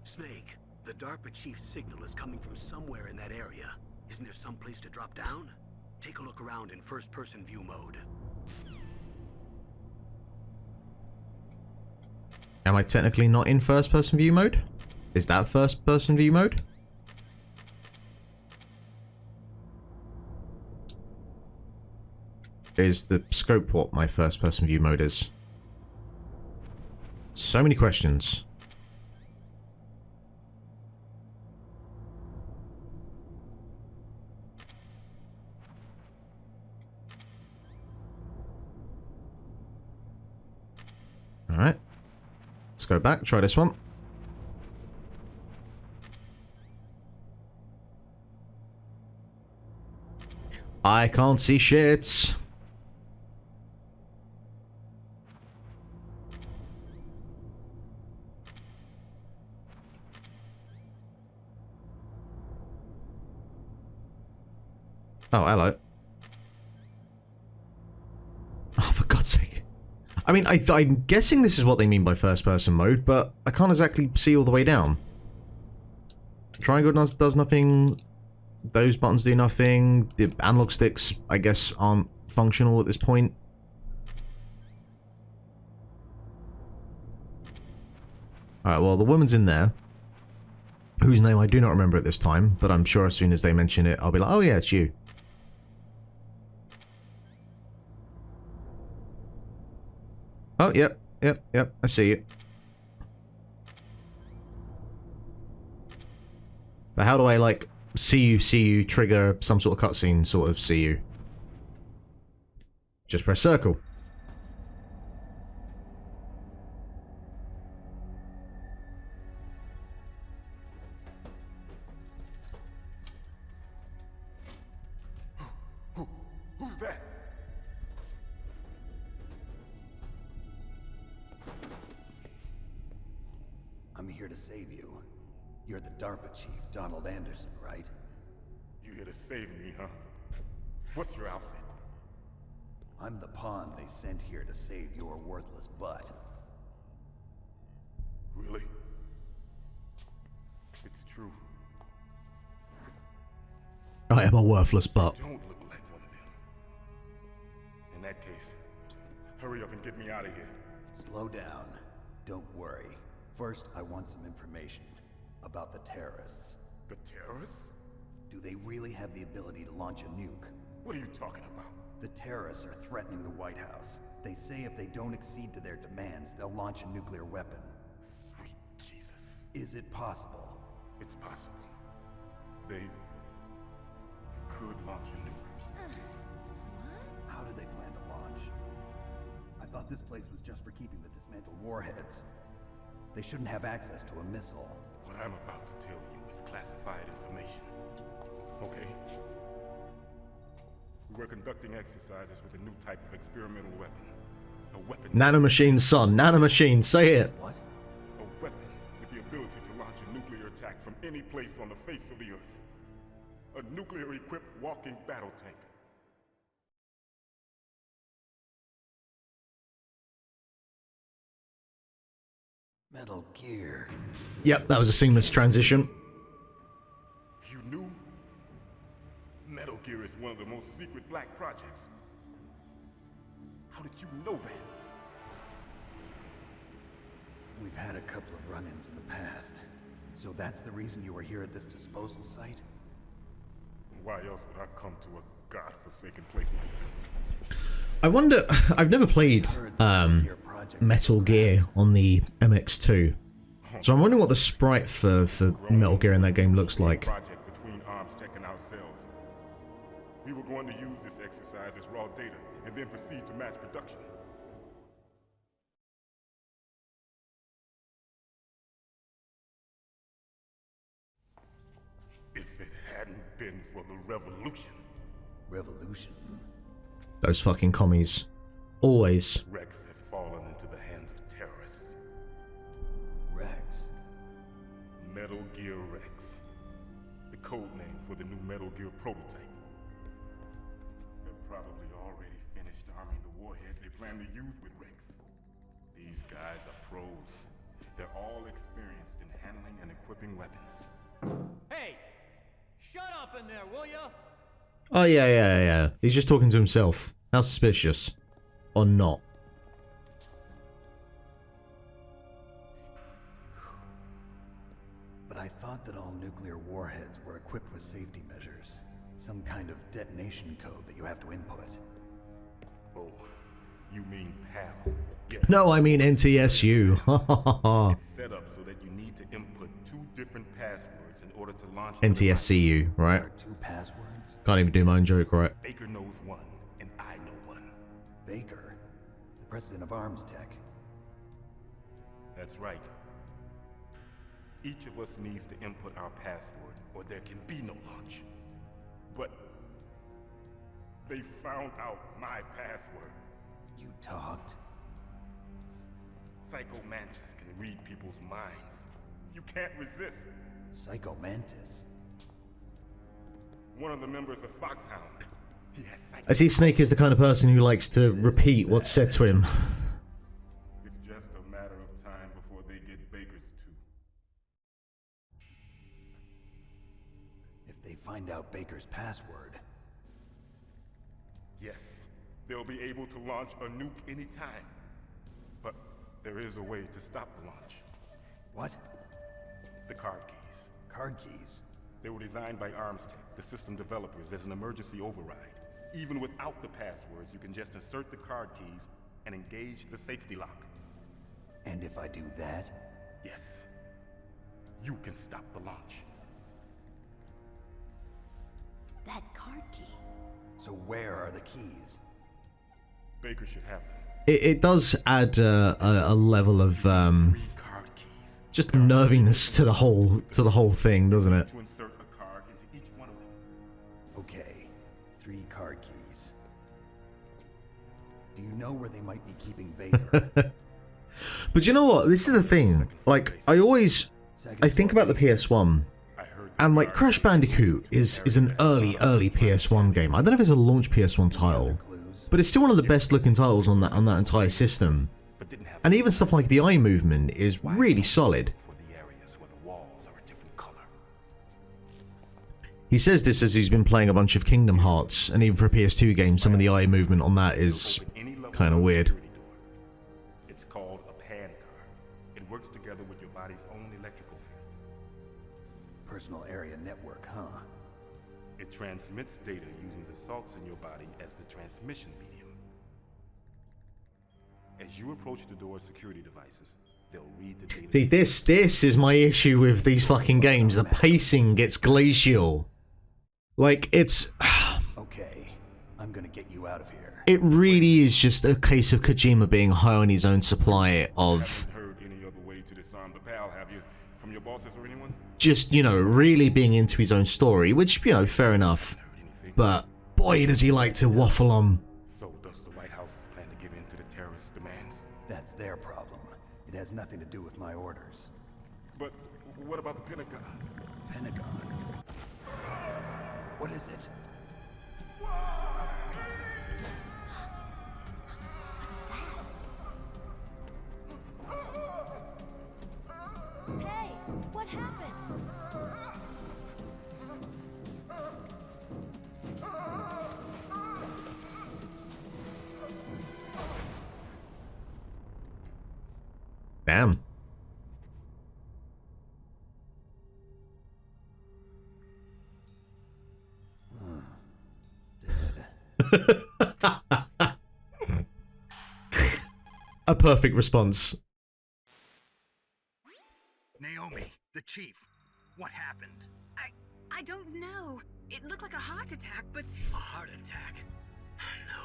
Snake, the DARPA chief's signal is coming from somewhere in that area. Isn't there some place to drop down? Take a look around in first-person view mode. Am I technically not in first-person view mode? Is that first-person view mode? Is the scope what my first-person view mode is? So many questions. Alright. Let's go back, try this one. I can't see shit. Oh, hello. I mean, I'm guessing this is what they mean by first-person mode, but I can't exactly see all the way down. Triangle does nothing. Those buttons do nothing. The analog sticks, I guess, aren't functional at this point. Alright, well, the woman's in there. Whose name I do not remember at this time, but I'm sure as soon as they mention it, I'll be like, oh yeah, it's you. Oh, yep, I see you. But how do I, like, see you, trigger some sort of cutscene, sort of see you? Just press circle. Who's that? I'm here to save you. You're the DARPA chief, Donald Anderson, right? You here to save me, huh? What's your outfit? I'm the pawn they sent here to save your worthless butt. Really? It's true. I am a worthless butt. You don't look like one of them. In that case, hurry up and get me out of here. Slow down. Don't worry. First, I want some information about the terrorists. The terrorists? Do they really have the ability to launch a nuke? What are you talking about? The terrorists are threatening the White House. They say if they don't accede to their demands, they'll launch a nuclear weapon. Sweet Jesus. Is it possible? It's possible. They could launch a nuke. How do they plan to launch? I thought this place was just for keeping the dismantled warheads. They shouldn't have access to a missile. What I'm about to tell you is classified information. Okay? We were conducting exercises with a new type of experimental weapon. A weapon... Nanomachine, son. Nanomachine. Say it. What? A weapon with the ability to launch a nuclear attack from any place on the face of the Earth. A nuclear-equipped walking battle tank. Metal Gear. Yep, that was a seamless transition. You knew? Metal Gear is one of the most secret black projects. How did you know that? We've had a couple of run-ins in the past. So that's the reason you were here at this disposal site? Why else would I come to a godforsaken place like this? I wonder, I've never played Metal Gear on the MX2. So I'm wondering what the sprite for Metal Gear in that game looks like. Project between Arms Tech and ourselves. We were going to use this exercise as raw data and then proceed to mass production. If it hadn't been for the revolution. Revolution? Those fucking commies. Always. Rex has fallen into the hands of terrorists. Rex? Metal Gear Rex. The code name for the new Metal Gear prototype. They're probably already finished arming the warhead they plan to use with Rex. These guys are pros. They're all experienced in handling and equipping weapons. Hey! Shut up in there, will ya? Oh yeah. He's just talking to himself. How suspicious. Or not. But I thought that all nuclear warheads were equipped with safety measures. Some kind of detonation code that you have to input. Oh, you mean PAL? Yes. No, I mean NTSU. It's set up so that you need to input 2 different passwords in order to launch NTSCU, right? There are 2 passwords? Can't even do my own joke, right? Baker knows one, and I know one. Baker? The president of Arms Tech? That's right. Each of us needs to input our password, or there can be no launch. But they found out my password. You talked? Psycho Mantis can read people's minds. You can't resist. Psycho Mantis? One of the members of Foxhound. He has psycho. I see Snake is the kind of person who likes to repeat what's said to him. find out Baker's password. Yes, they'll be able to launch a nuke anytime. But there is a way to stop the launch. What? The card keys. Card keys? They were designed by Armstech, the system developers, as an emergency override. Even without the passwords, you can just insert the card keys and engage the safety lock. And if I do that? Yes. You can stop the launch. That card key. So where are the keys? Baker should have them. It does add a level of 3 card keys. just nerviness to the whole thing, doesn't it? To insert a card into each one of them. Okay, 3 card keys. Do you know where they might be keeping Baker? But you know what? This is the thing. Like, I think about the PS1, and like Crash Bandicoot is an early PS1 game. I don't know if it's a launch PS1 title, but it's still one of the best looking titles on that entire system. And even stuff like the eye movement is really solid. He says this as he's been playing a bunch of Kingdom Hearts, and even for a PS2 game, some of the eye movement on that is kind of weird. It's called a pan card. It works together with your body's own electrical field. Personal area network, huh? It transmits data using the salts in your body as the transmission medium. As you approach the door's security devices, they'll read the data. See, this is my issue with these fucking games. The pacing gets glacial. Like, it's... Okay, I'm gonna get you out of here. It really is just a case of Kojima being high on his own supply of... Haven't heard any other way to disarm the PAL, have you? From your bosses or anyone? Just, you know, really being into his own story, which, you know, fair enough. But, boy, does he like to waffle on. So does the White House plan to give in to the terrorists' demands? That's their problem. It has nothing to do with my orders. But what about the Pentagon? Pentagon? What is it? Hey, what happened? Damn. A perfect response. Naomi, the chief. What happened? I don't know. It looked like a heart attack, but... A heart attack? No.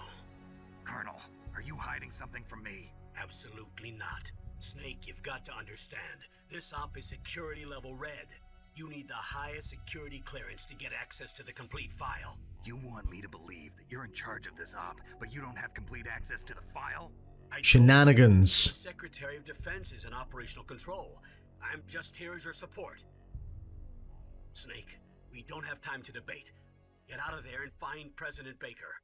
Colonel, are you hiding something from me? Absolutely not. Snake, you've got to understand. This op is security level red. You need the highest security clearance to get access to the complete file. You want me to believe that you're in charge of this op, but you don't have complete access to the file? Shenanigans. The Secretary of Defense is in operational control. I'm just here as your support. Snake, we don't have time to debate. Get out of there and find President Baker.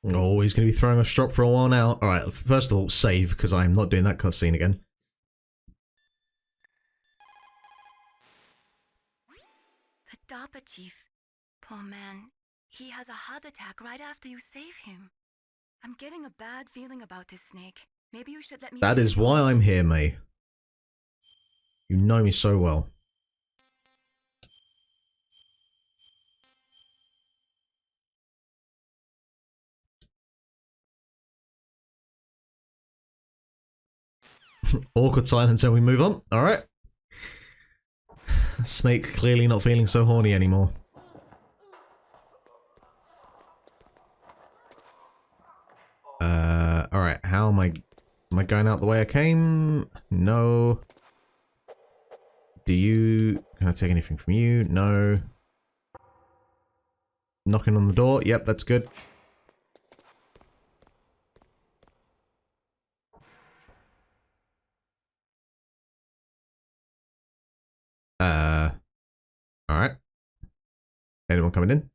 Oh, he's going to be throwing a strop for a while now. Alright, first of all, save, because I'm not doing that cutscene again. The DARPA chief. Poor man. He has a heart attack right after you save him. I'm getting a bad feeling about this, Snake. Maybe you should let me... That is why I'm here, May. You know me so well. Awkward silence and we move on. Alright. Snake clearly not feeling so horny anymore. Alright, how am I going out the way I came? No. Can I take anything from you? No. Knocking on the door. Yep, that's good. Alright. Anyone coming in?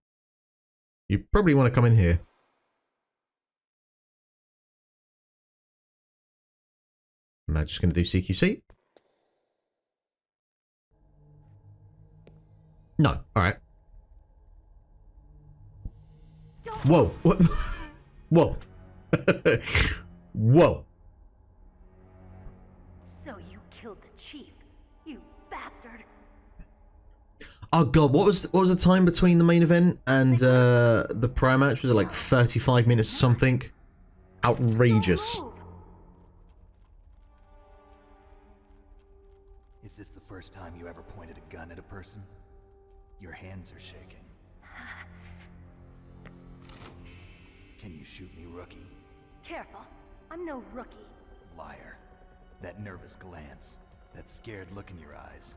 You probably want to come in here. Am I just going to do CQC? No. Alright. Whoa. What? Whoa. Whoa. So you killed the chief, you bastard. Oh god, what was the time between the main event and the prior match? Was it like 35 minutes or something? Outrageous. Is this the first time you ever pointed a gun at a person? Your hands are shaking. Can you shoot me, rookie? Careful, I'm no rookie. Liar. That nervous glance, that scared look in your eyes.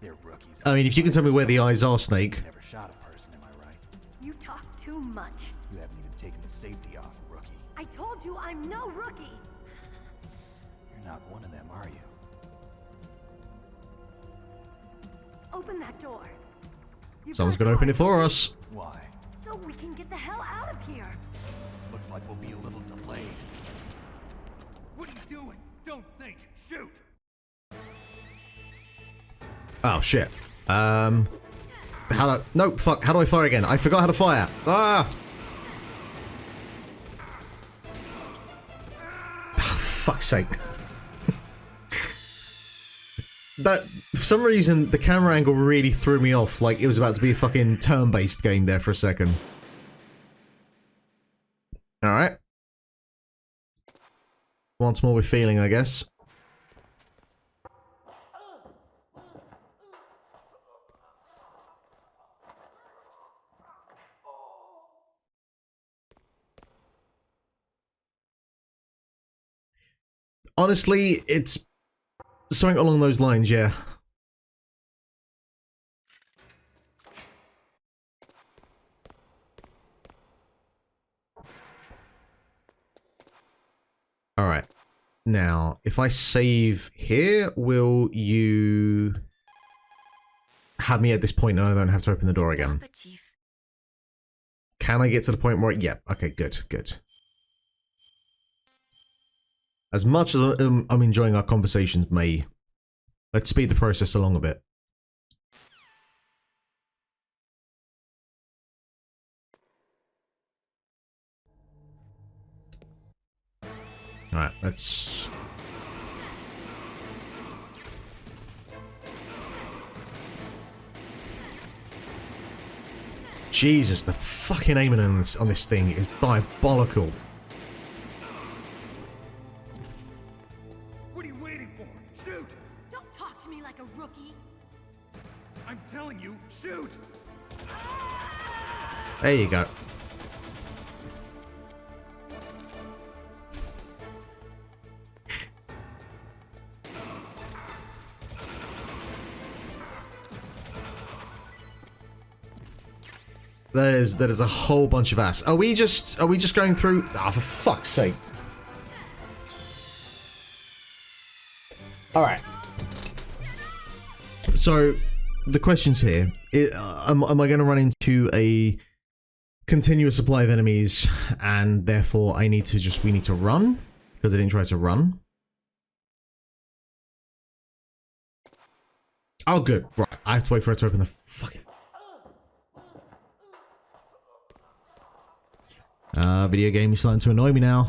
They're rookies. I mean, if you can tell me where the eyes are, Snake. You never shot a person, am I right? You talk too much. You haven't even taken the safety off, rookie. I told you I'm no rookie. You're not one of them, are you? Open that door. Someone's gonna open it for us. Why? So we can get the hell out of here. Looks like we'll be a little delayed. What are you doing? Don't think. Shoot! Oh shit. How do no fuck, how do I fire again? I forgot how to fire. Ah! Fuck's sake. That, for some reason, the camera angle really threw me off, like it was about to be a fucking turn-based game there for a second. Alright. Once more with feeling, I guess. Honestly, it's something along those lines, yeah. Alright. Now, if I save here, will you have me at this point and I don't have to open the door again? Can I get to the point where... yeah, okay, good, good. As much as I'm enjoying our conversations, May, let's speed the process along a bit. Alright, let's... Jesus, the fucking aiming on this thing is diabolical. What are you waiting for? Shoot! Don't talk to me like a rookie. I'm telling you, shoot! There you go. That is a whole bunch of ass. Are we just going through? Ah, for fuck's sake. All right. So the question's here: am I going to run into a continuous supply of enemies, and therefore we need to run because I didn't try to run? Oh, good. Right, I have to wait for it to open the fucking. Video game, you're starting to annoy me now.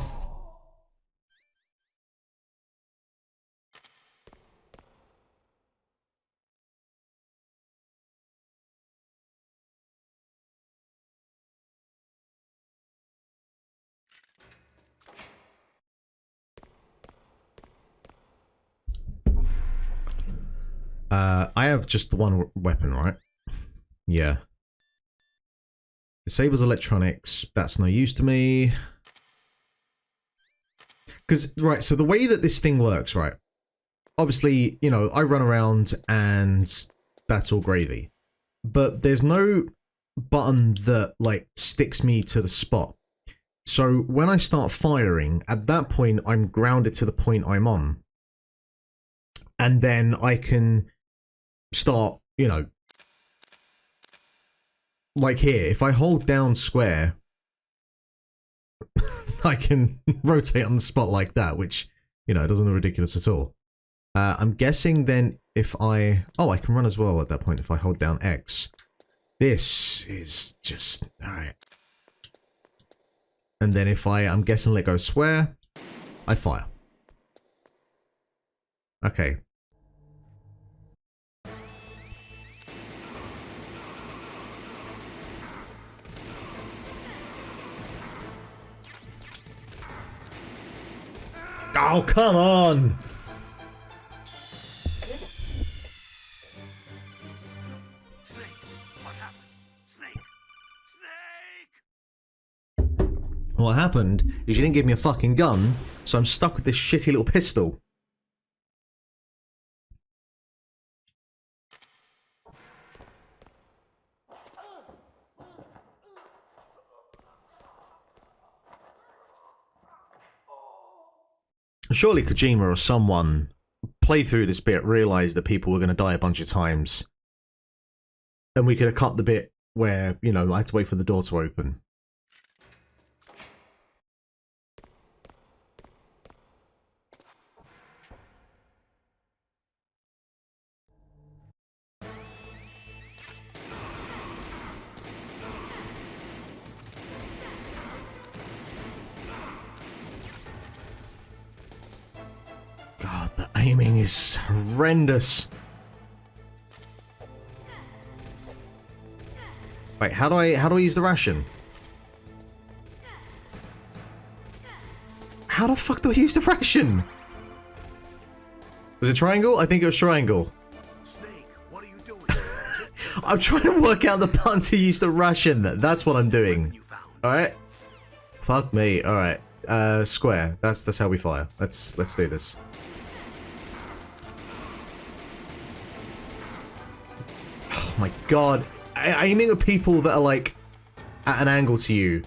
I have just the one weapon, right? Yeah. Disables electronics, that's no use to me. Because, right, so the way that this thing works, right? Obviously, you know, I run around and that's all gravy. But there's no button that, like, sticks me to the spot. So when I start firing, at that point, I'm grounded to the point I'm on. And then I can start, you know, like here, if I hold down square, I can rotate on the spot like that, which, you know, doesn't look ridiculous at all. I'm guessing then if I... oh, I can run as well at that point if I hold down X. This is just... Alright. And then if I'm guessing let go square, I fire. Okay. Oh, come on! Snake! What happened? Snake! Snake! What happened is you didn't give me a fucking gun, so I'm stuck with this shitty little pistol. Surely Kojima or someone played through this bit, realised that people were going to die a bunch of times. And we could have cut the bit where, you know, I had to wait for the door to open. God, the aiming is horrendous. Wait, how do I use the ration? How the fuck do I use the ration? Was it triangle? I think it was triangle. Snake, what are you doing? I'm trying to work out the button to use the ration. That's what I'm doing. Alright. Fuck me. Alright. Square. That's how we fire. Let's do this. Oh my god. Aiming at people that are like at an angle to you.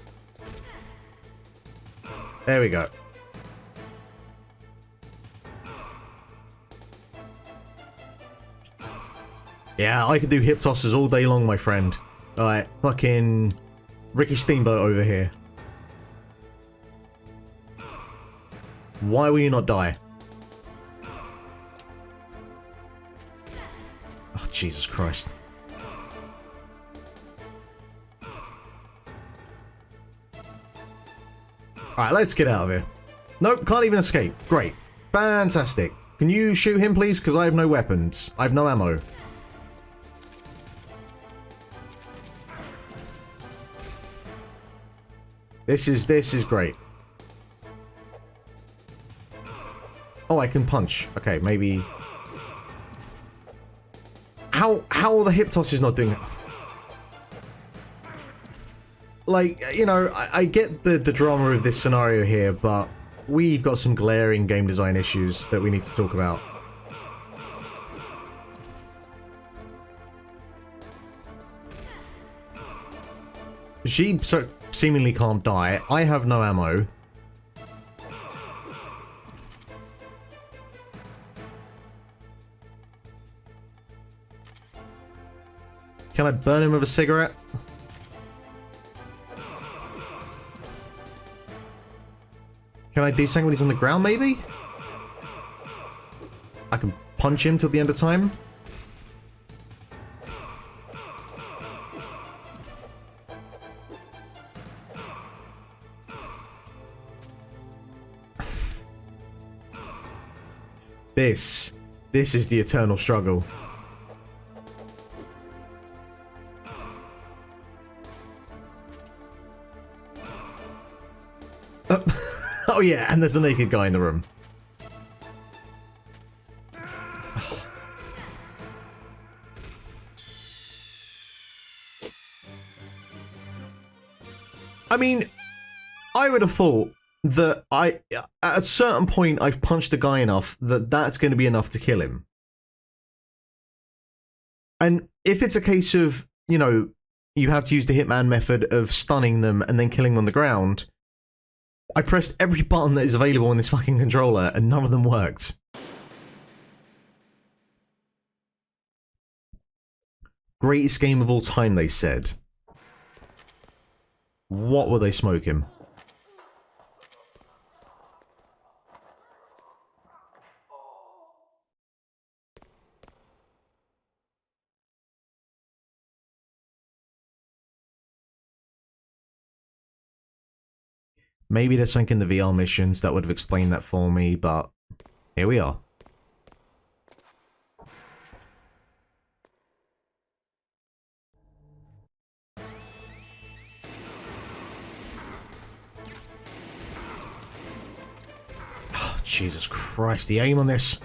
There we go. Yeah, I could do hip tosses all day long, my friend. Alright, fucking Ricky Steamboat over here. Why will you not die? Oh, Jesus Christ. Alright, let's get out of here. Nope, can't even escape. Great. Fantastic. Can you shoot him, please? Because I have no weapons. I have no ammo. This is great. Oh, I can punch. Okay, maybe... How are the hip tosses not doing it? Like, you know, I get the drama of this scenario here, but we've got some glaring game design issues that we need to talk about. She seemingly can't die. I have no ammo. Can I burn him with a cigarette? Can I do something when he's on the ground, maybe? I can punch him till the end of time. This is the eternal struggle. Oh yeah, and there's a naked guy in the room. I mean, I would have thought that at a certain point I've punched the guy enough that that's going to be enough to kill him. And if it's a case of, you know, you have to use the hitman method of stunning them and then killing them on the ground, I pressed every button that is available on this fucking controller and none of them worked. Greatest game of all time, they said. What were they smoking? Maybe there's something in the VR missions that would have explained that for me, but here we are. Oh, Jesus Christ, the aim on this.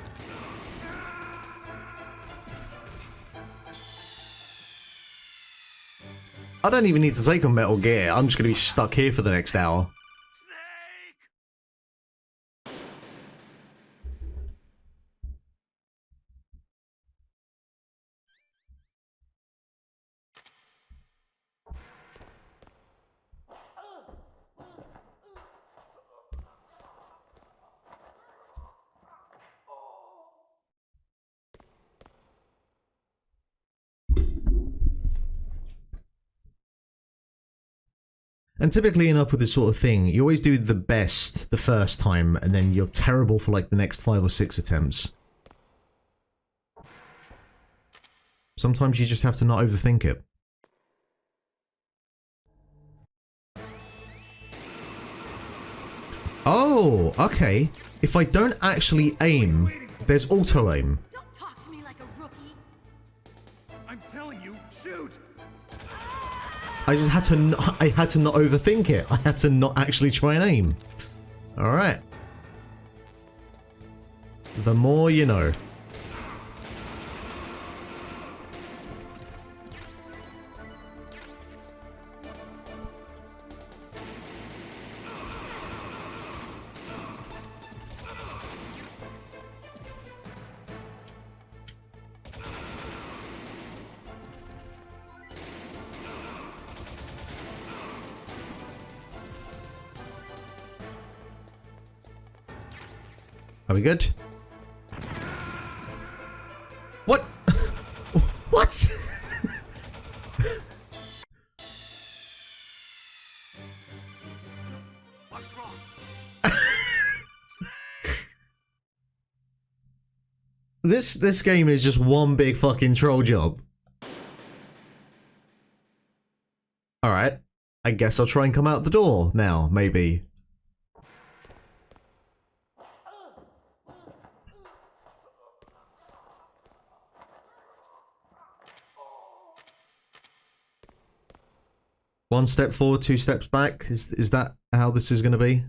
I don't even need to take on Metal Gear. I'm just going to be stuck here for the next hour. And typically enough with this sort of thing, you always do the best the first time, and then you're terrible for like the next 5 or 6 attempts. Sometimes you just have to not overthink it. Oh, okay. If I don't actually aim, there's auto-aim. Don't talk to me like a rookie. I'm telling you, shoot! I just had to not overthink it. I had to not actually try and aim. Alright. The more you know. Are we good? What? What? What's wrong? This game is just one big fucking troll job. Alright. I guess I'll try and come out the door now, maybe. One step forward, 2 steps back. Is that how this is going to be?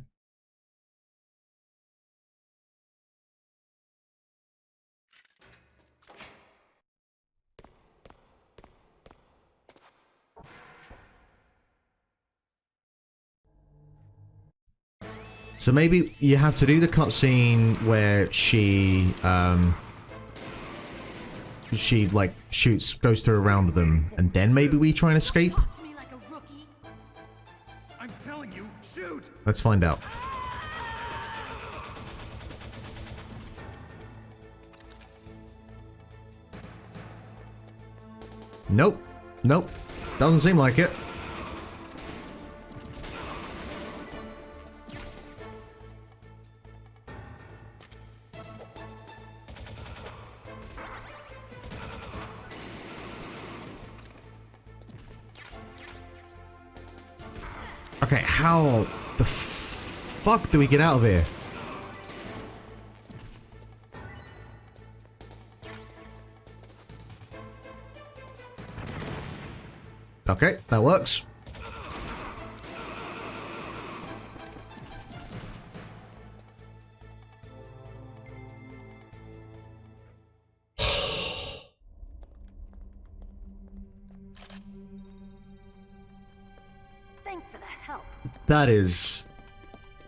So maybe you have to do the cutscene where she like shoots, goes through a round with them, and then maybe we try and escape. Talk to me like a rookie. I'm telling you, shoot! Let's find out. Nope. Nope. Doesn't seem like it. Okay, how the fuck do we get out of here? Okay, that works. Thanks for the help. That is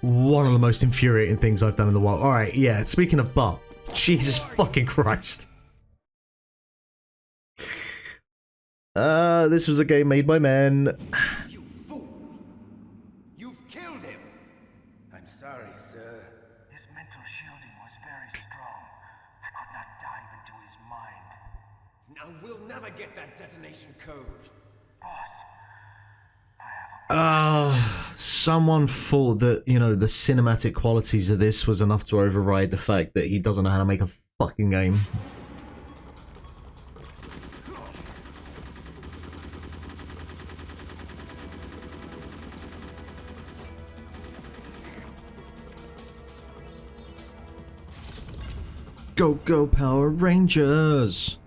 one of the most infuriating things I've done in the wild. Alright, yeah, speaking of butt. Jesus fucking Christ. This was a game made by men. You fool! You've killed him! I'm sorry, sir. His mental shielding was very strong. I could not dive into his mind. Now we'll never get that detonation code. Boss, Someone thought that, you know, the cinematic qualities of this was enough to override the fact that he doesn't know how to make a fucking game. Go, go, Power Rangers!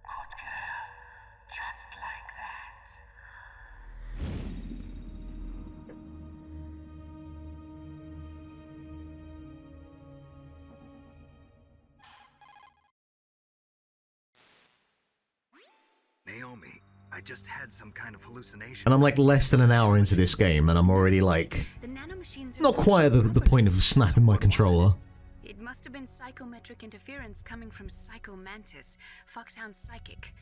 Good girl. Just like that. Naomi, I just had some kind of hallucination. And I'm like less than an hour into this game, and I'm already like... The nanomachines are Not quite at the point of snapping my controller. It must have been psychometric interference coming from Psycho Mantis, Foxhound's psychic.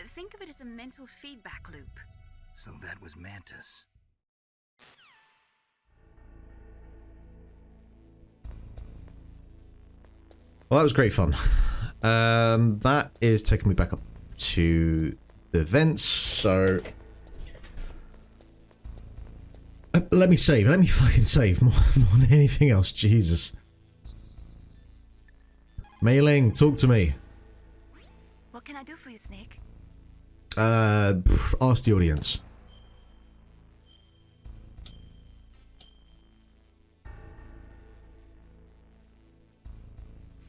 Think of it as a mental feedback loop. So that was Mantis. Well, that was great fun. That is taking me back up to the vents, so... let me save. Let me fucking save more than anything else. Jesus. Mei-Ling, talk to me. What can I do for you, Snake? Ask the audience.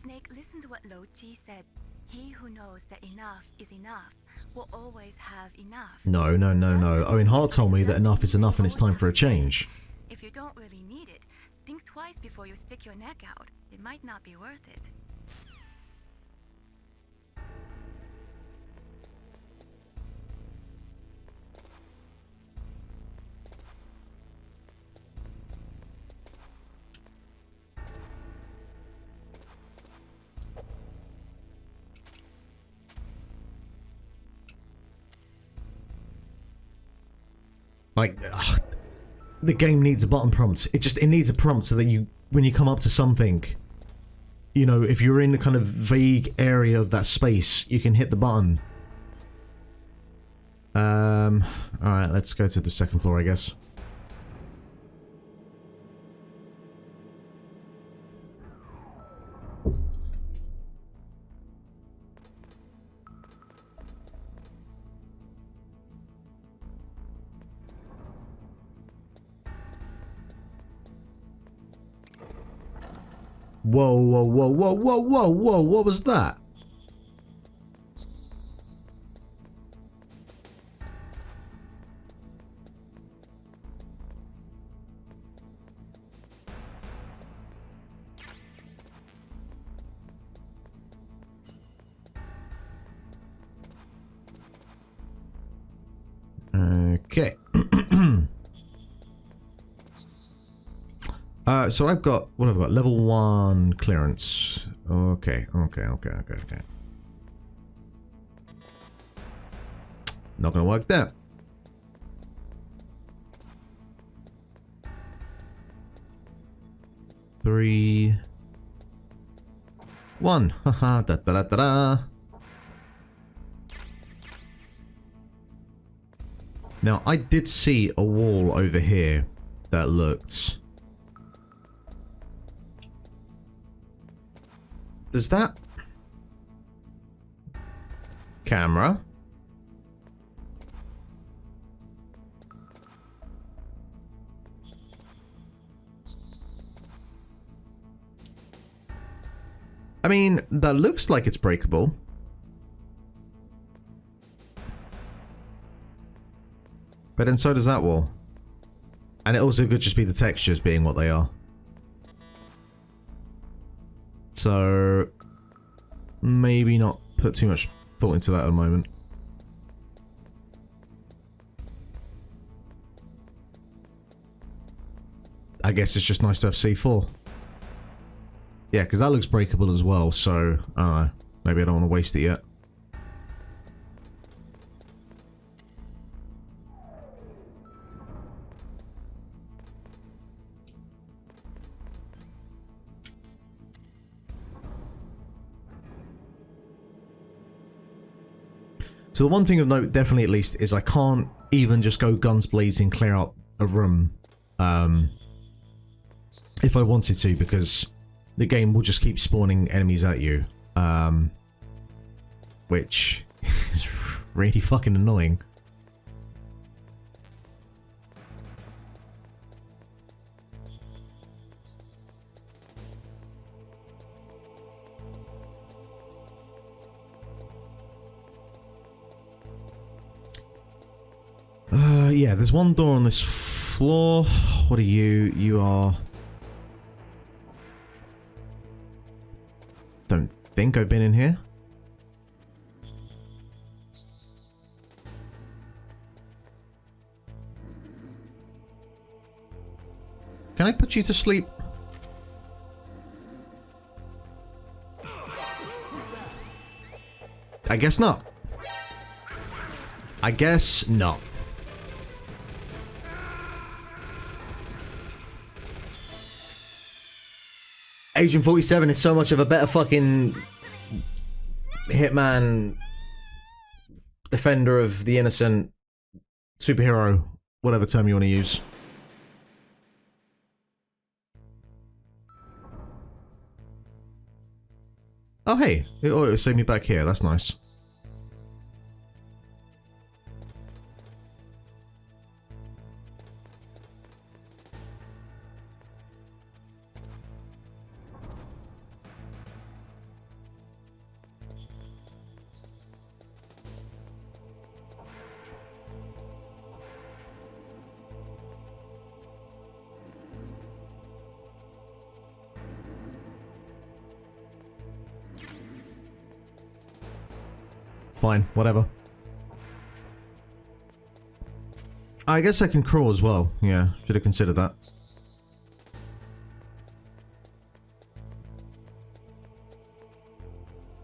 Snake, listen to what Lo Ji said. He who knows that enough is enough will always have enough. No, no, no, no. Owen Hart told me that enough is enough and it's time for a change. If you don't really need it, think twice before you stick your neck out. It might not be worth it. Like, ugh, the game needs a button prompt. It needs a prompt so that you, when you come up to something, you know, if you're in a kind of vague area of that space, you can hit the button. Alright, let's go to the second floor, I guess. Whoa, whoa, whoa, whoa, whoa, whoa, whoa, what was that? Okay. So I've got, what have I got? Level 1 clearance. Okay. Not gonna work there. Three, 1. Haha, da da da da da. Now, I did see a wall over here that looked... Does that... Camera? I mean, that looks like it's breakable. But then so does that wall. And it also could just be the textures being what they are. So, maybe not put too much thought into that at the moment. I guess it's just nice to have C4. Yeah, because that looks breakable as well, so, I don't know. Maybe I don't want to waste it yet. So the one thing of note, definitely at least, is I can't even just go guns blazing, clear out a room, if I wanted to, because the game will just keep spawning enemies at you, which is really fucking annoying. yeah, there's one door on this floor. What are you? You are... Don't think I've been in here. Can I put you to sleep? I guess not. I guess not. Agent 47 is so much of a better fucking hitman, defender of the innocent, superhero, whatever term you want to use. Oh hey, it'll save me back here, that's nice. Fine, whatever. I guess I can crawl as well. Yeah, should have considered that.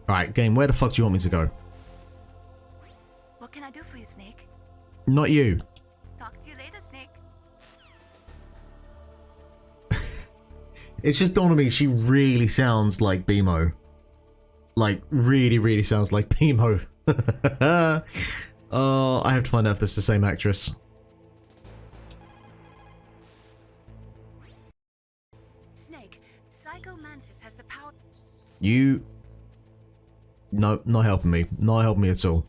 Alright, game, where the fuck do you want me to go? What can I do for you, Snake? Not you. Talk to you later, Snake. It's just dawned on me, she really sounds like BMO. Like, really, really sounds like BMO. Oh, I have to find out if this is the same actress. Snake, Psycho Mantis has the power. You... No, not helping me. Not helping me at all.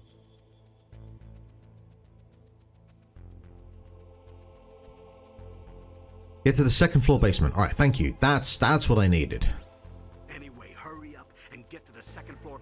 Get to the second floor basement. Alright, thank you. That's what I needed. Anyway, hurry up and get to the second floor.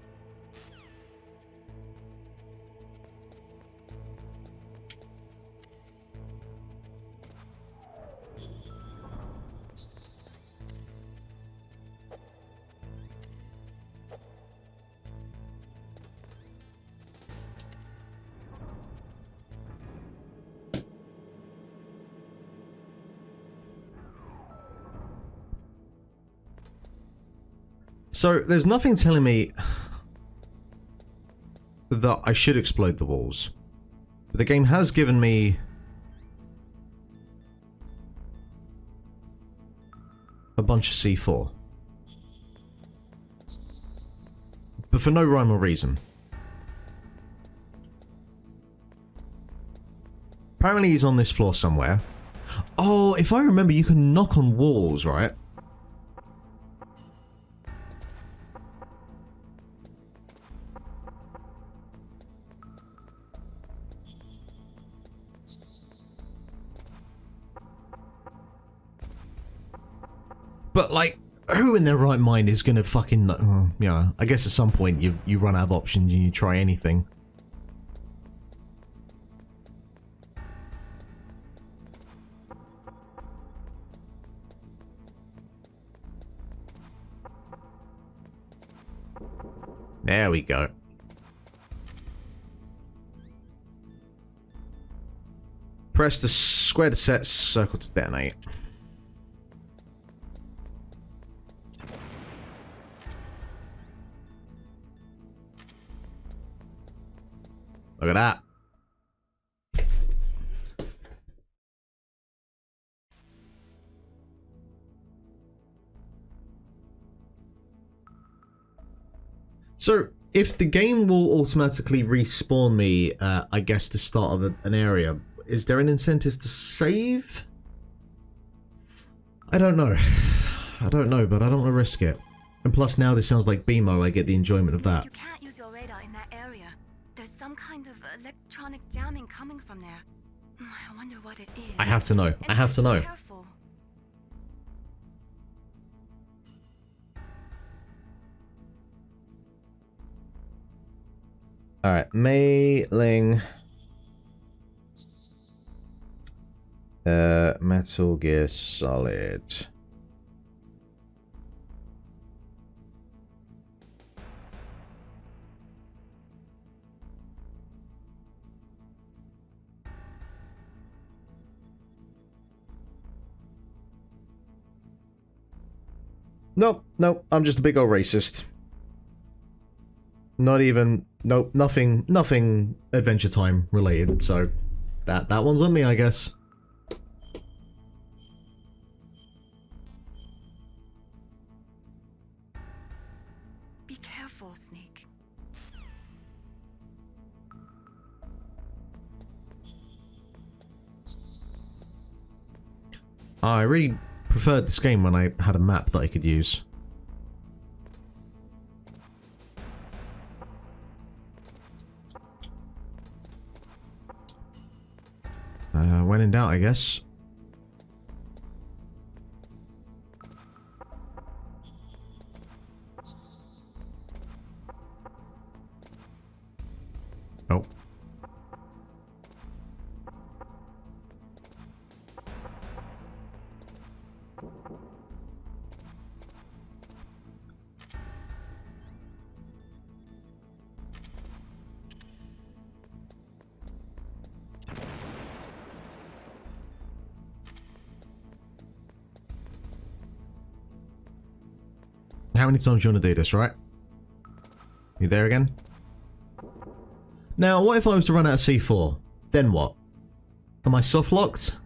So, there's nothing telling me that I should explode the walls. But the game has given me a bunch of C4. But for no rhyme or reason. Apparently he's on this floor somewhere. Oh, if I remember, you can knock on walls, right? But, like, who in their right mind is gonna fucking... yeah, I guess at some point you run out of options and you try anything. There we go. Press the square to set, circle to detonate. Look at that. So, if the game will automatically respawn me, I guess the start of an area, is there an incentive to save? I don't know. I don't know, but I don't want to risk it. And plus now this sounds like BMO, I get the enjoyment of that. You can't use your radar in that area. There's some kind of electronic jamming coming from there. I wonder what it is. I have to know. I have to know. Careful. Alright, Mei Ling. Metal Gear Solid. Nope, nope, I'm just a big old racist. Not even, nope, nothing Adventure Time related, so that one's on me, I guess. Be careful, Snake. I really preferred this game when I had a map that I could use. When in doubt, I guess. Oh. How many times do you want to do this, right? You there again? Now, what if I was to run out of C4? Then what? Am I soft locked?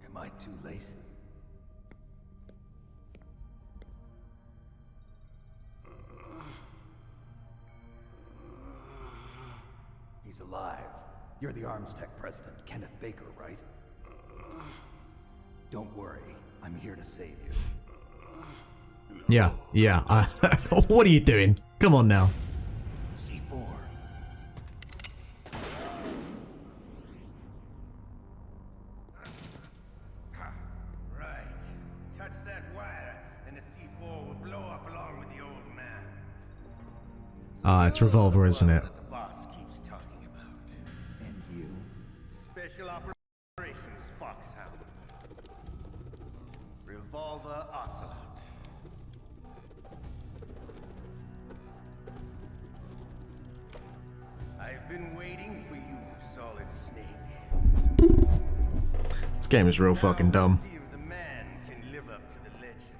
Am I too late? He's alive. You're the Arms Tech president, Kenneth Baker, right? Don't worry, I'm here to save you. Yeah. What are you doing? Come on now. C4. Right. Touch that wire, and the C4 will blow up along with the old man. Ah, it's Revolver, isn't it? That the boss keeps talking about. And you? Special Operations Foxhound. Revolver Ocelot. I've been waiting for you, Solid Snake. This game is real fucking dumb. See if the man can live up to the legend.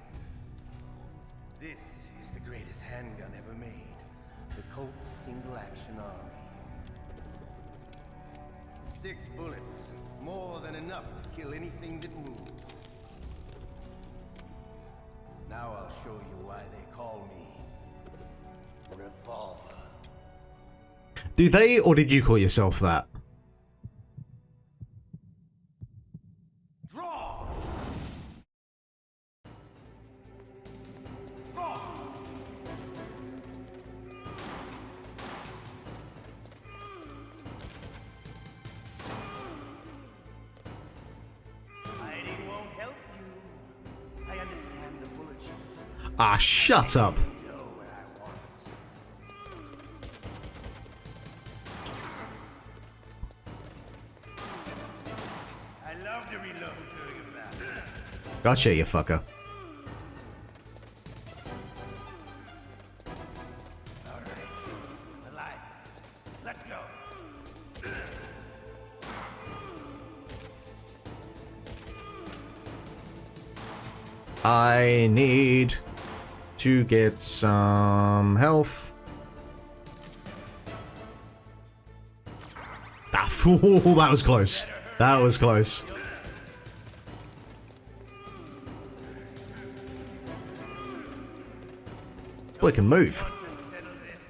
This is the greatest handgun ever made. The Colt Single Action Army. 6 bullets, more than enough to kill anything that moves. Now I'll show you why they call me Revolver. Do they, or did you call yourself that? Draw! Draw! Hiding won't help you. I understand the bullet you sent. Ah, shut up. Go where I want. I love to reload during a battle. Gotcha, you fucker. All right. Alive. Let's go. I need to get some health. Ah, fool, that was close. That was close. Boy, can move. To settle this.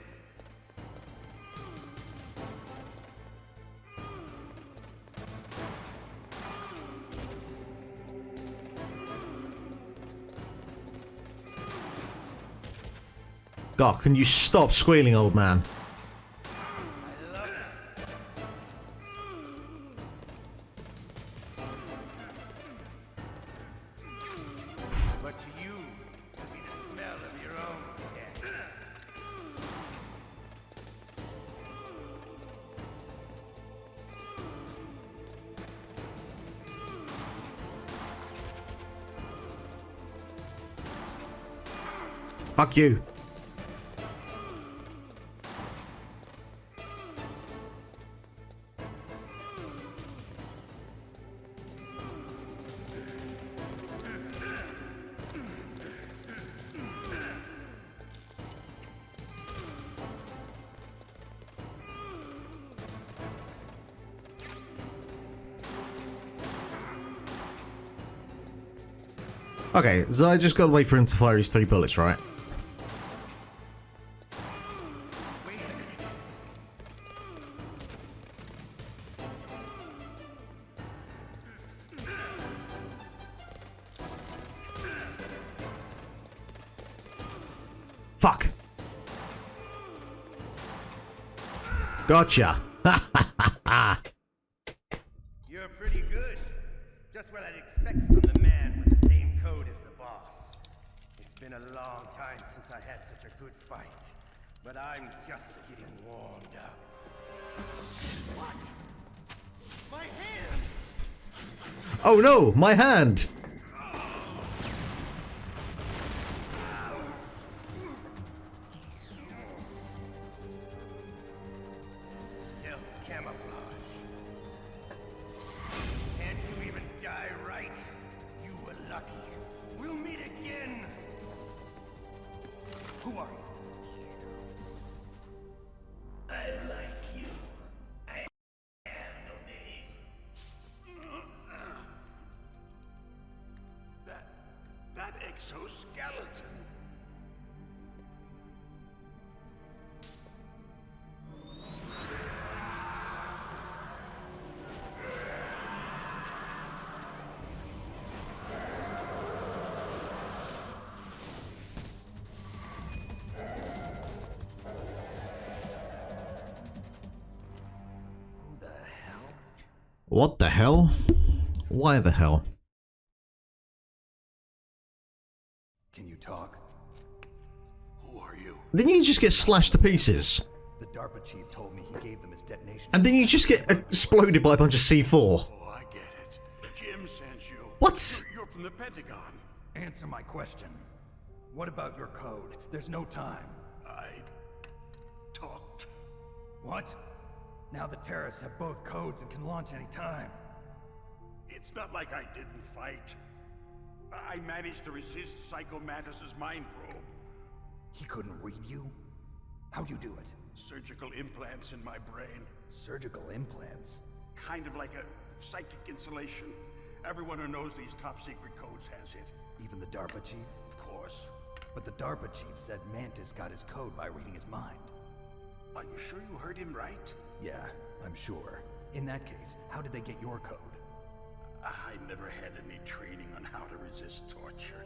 God, can you stop squealing, old man? But to you, it'll be the smell of your own death. Fuck you. Okay, so I just gotta wait for him to fire his 3 bullets, right? Fuck. Gotcha. You're pretty good. Just what I'd expect from the man with the same code as the boss. It's been a long time since I had such a good fight, but I'm just getting warmed up. What? My hand! Oh no, my hand! Stealth camouflage. Can't you even die right? You were lucky. We'll meet again. Who are you? I like you. I have no name. That exoskeleton. Who the hell? What the hell? Why the hell? Can you talk? Who are you? Didn't you just get slashed to pieces? The DARPA chief told me he gave them his detonation. And then you just get exploded by a bunch of C4. Oh, I get it. Jim sent you. What? You're from the Pentagon. Answer my question. What about your code? There's no time. I talked. What? Now the terrorists have both codes and can launch any time. It's not like I didn't fight. I managed to resist Psycho Mantis's mind probe. He couldn't read you? How'd you do it? Surgical implants in my brain. Surgical implants? Kind of like a psychic insulation. Everyone who knows these top secret codes has it. Even the DARPA chief? Of course. But the DARPA chief said Mantis got his code by reading his mind. Are you sure you heard him right? Yeah, I'm sure. In that case, how did they get your code? I never had any training on how to resist torture.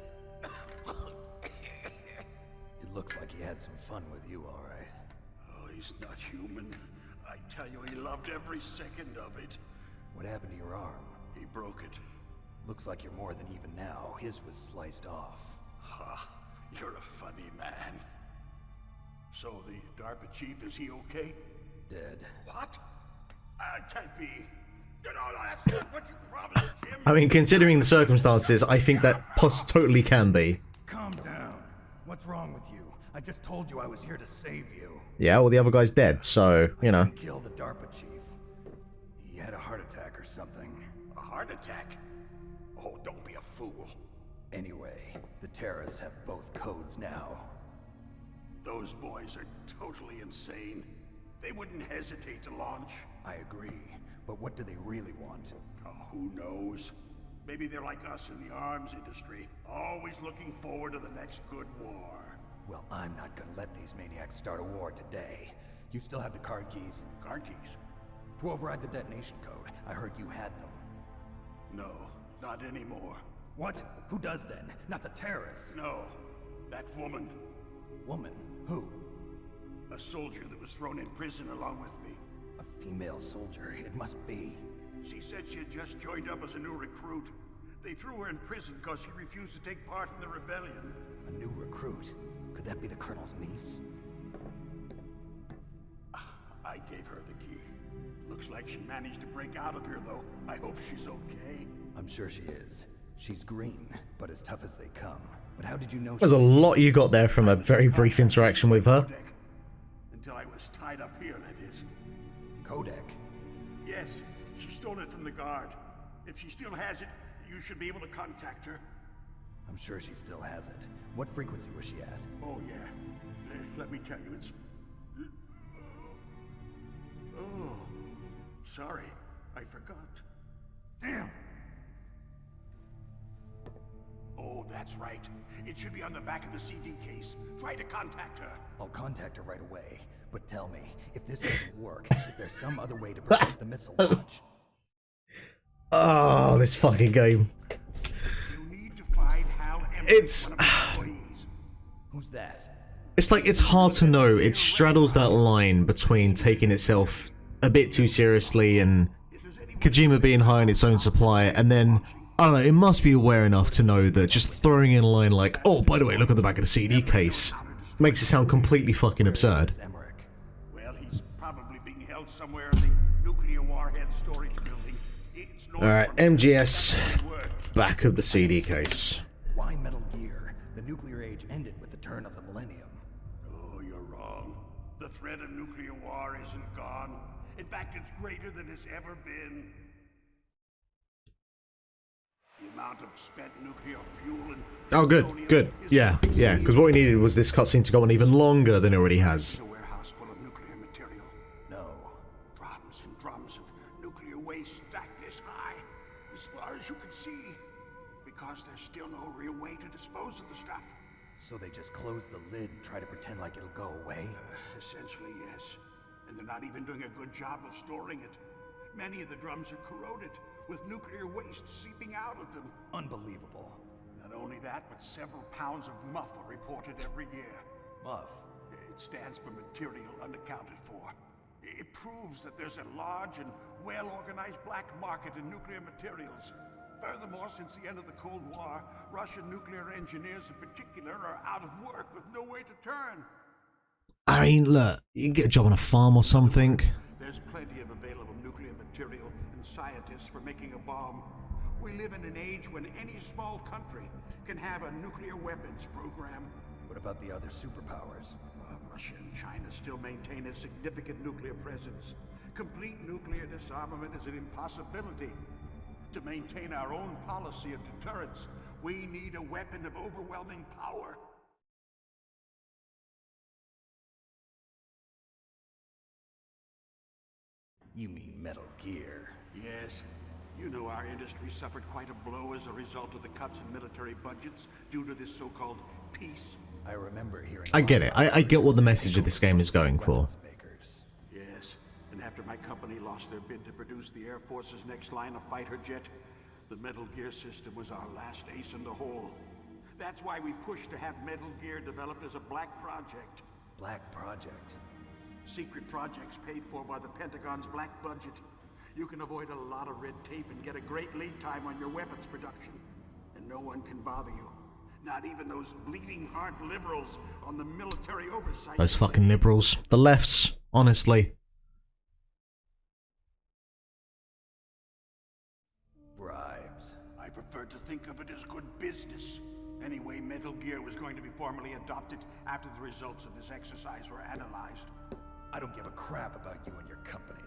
It looks like he had some fun with you, all right. Oh, he's not human. I tell you, he loved every second of it. What happened to your arm? He broke it. Looks like you're more than even now. His was sliced off. Ha, you're a funny man. So the DARPA chief, is he okay? Dead. What? Can't be. No, that's not what you promised, Jim. I mean, considering the circumstances, I think that totally can be. Calm down. What's wrong with you? I just told you I was here to save you. Yeah, well, the other guy's dead, so, you know. I didn't kill the DARPA chief. He had a heart attack or something. A heart attack? Oh, don't be a fool. Anyway, the terrorists have both codes now. Those boys are totally insane. They wouldn't hesitate to launch. I agree, but what do they really want? Oh, who knows? Maybe they're like us in the arms industry, always looking forward to the next good war. Well, I'm not gonna let these maniacs start a war today. You still have the card keys? Card keys? To override the detonation code. I heard you had them. No, not anymore. What? Who does then? Not the terrorists. No, that woman. Woman? Who? A soldier that was thrown in prison along with me. A female soldier. It must be. She said she had just joined up as a new recruit. They threw her in prison because she refused to take part in the rebellion. A new recruit? Could that be the Colonel's niece? I gave her the key. Looks like she managed to break out of here, though. I hope she's okay. I'm sure she is. She's green, but as tough as they come. But how did you know? There's a lot you got there from a very brief interaction with her. Until I was tied up here, that is. Codec? Yes, she stole it from the guard. If she still has it, you should be able to contact her. I'm sure she still has it. What frequency was she at? Oh, yeah. Let me tell you, it's... Oh, sorry. I forgot. Damn! Oh, that's right. It should be on the back of the CD case. Try to contact her. I'll contact her right away. But tell me, if this doesn't work, is there some other way to prevent the missile launch? Oh, this fucking game. You need to find Hal Emmett, It's... one of my employees. Who's that? It's like, it's hard to know. It straddles that line between taking itself a bit too seriously and Kojima being high on its own supply, and then, I don't know, it must be aware enough to know that just throwing in a line like, oh, by the way, look at the back of the CD case, makes it sound completely fucking absurd. Well, he's probably being held somewhere in the nuclear warhead storage building. Alright, MGS, back of the CD case. Why Metal Gear? The nuclear age ended with the turn of the millennium. Oh, you're wrong. The threat of nuclear war isn't gone. In fact, it's greater than it's ever been. The amount of spent nuclear fuel and... Oh, good. Yeah, because what we needed was this cutscene to go on even longer than it already has. A warehouse full of nuclear material. No. Drums and drums of nuclear waste stacked this high, as far as you can see. Because there's still no real way to dispose of the stuff. So they just close the lid and try to pretend like it'll go away? Essentially, yes. And they're not even doing a good job of storing it. Many of the drums are corroded, with nuclear waste seeping out of them. Unbelievable. Not only that, but several pounds of muff are reported every year. Muff? It stands for material unaccounted for. It proves that there's a large and well-organized black market in nuclear materials. Furthermore, since the end of the Cold War, Russian nuclear engineers in particular are out of work with no way to turn. I mean, look, you can get a job on a farm or something. There's plenty of available nuclear material and scientists for making a bomb. We live in an age when any small country can have a nuclear weapons program. What about the other superpowers? Russia and China still maintain a significant nuclear presence. Complete nuclear disarmament is an impossibility. To maintain our own policy of deterrence, we need a weapon of overwhelming power. You mean Metal Gear? Yes. You know our industry suffered quite a blow as a result of the cuts in military budgets due to this so-called peace. I remember hearing... I get it. I get what the message of this game is going for. Yes, and after my company lost their bid to produce the Air Force's next line of fighter jet, the Metal Gear system was our last ace in the hole. That's why we pushed to have Metal Gear developed as a black project. Black project? Secret projects paid for by the Pentagon's black budget. You can avoid a lot of red tape and get a great lead time on your weapons production. And no one can bother you. Not even those bleeding heart liberals on the military oversight. Those fucking liberals. The lefts, honestly. Bribes. I prefer to think of it as good business. Anyway, Metal Gear was going to be formally adopted after the results of this exercise were analyzed. I don't give a crap about you and your company.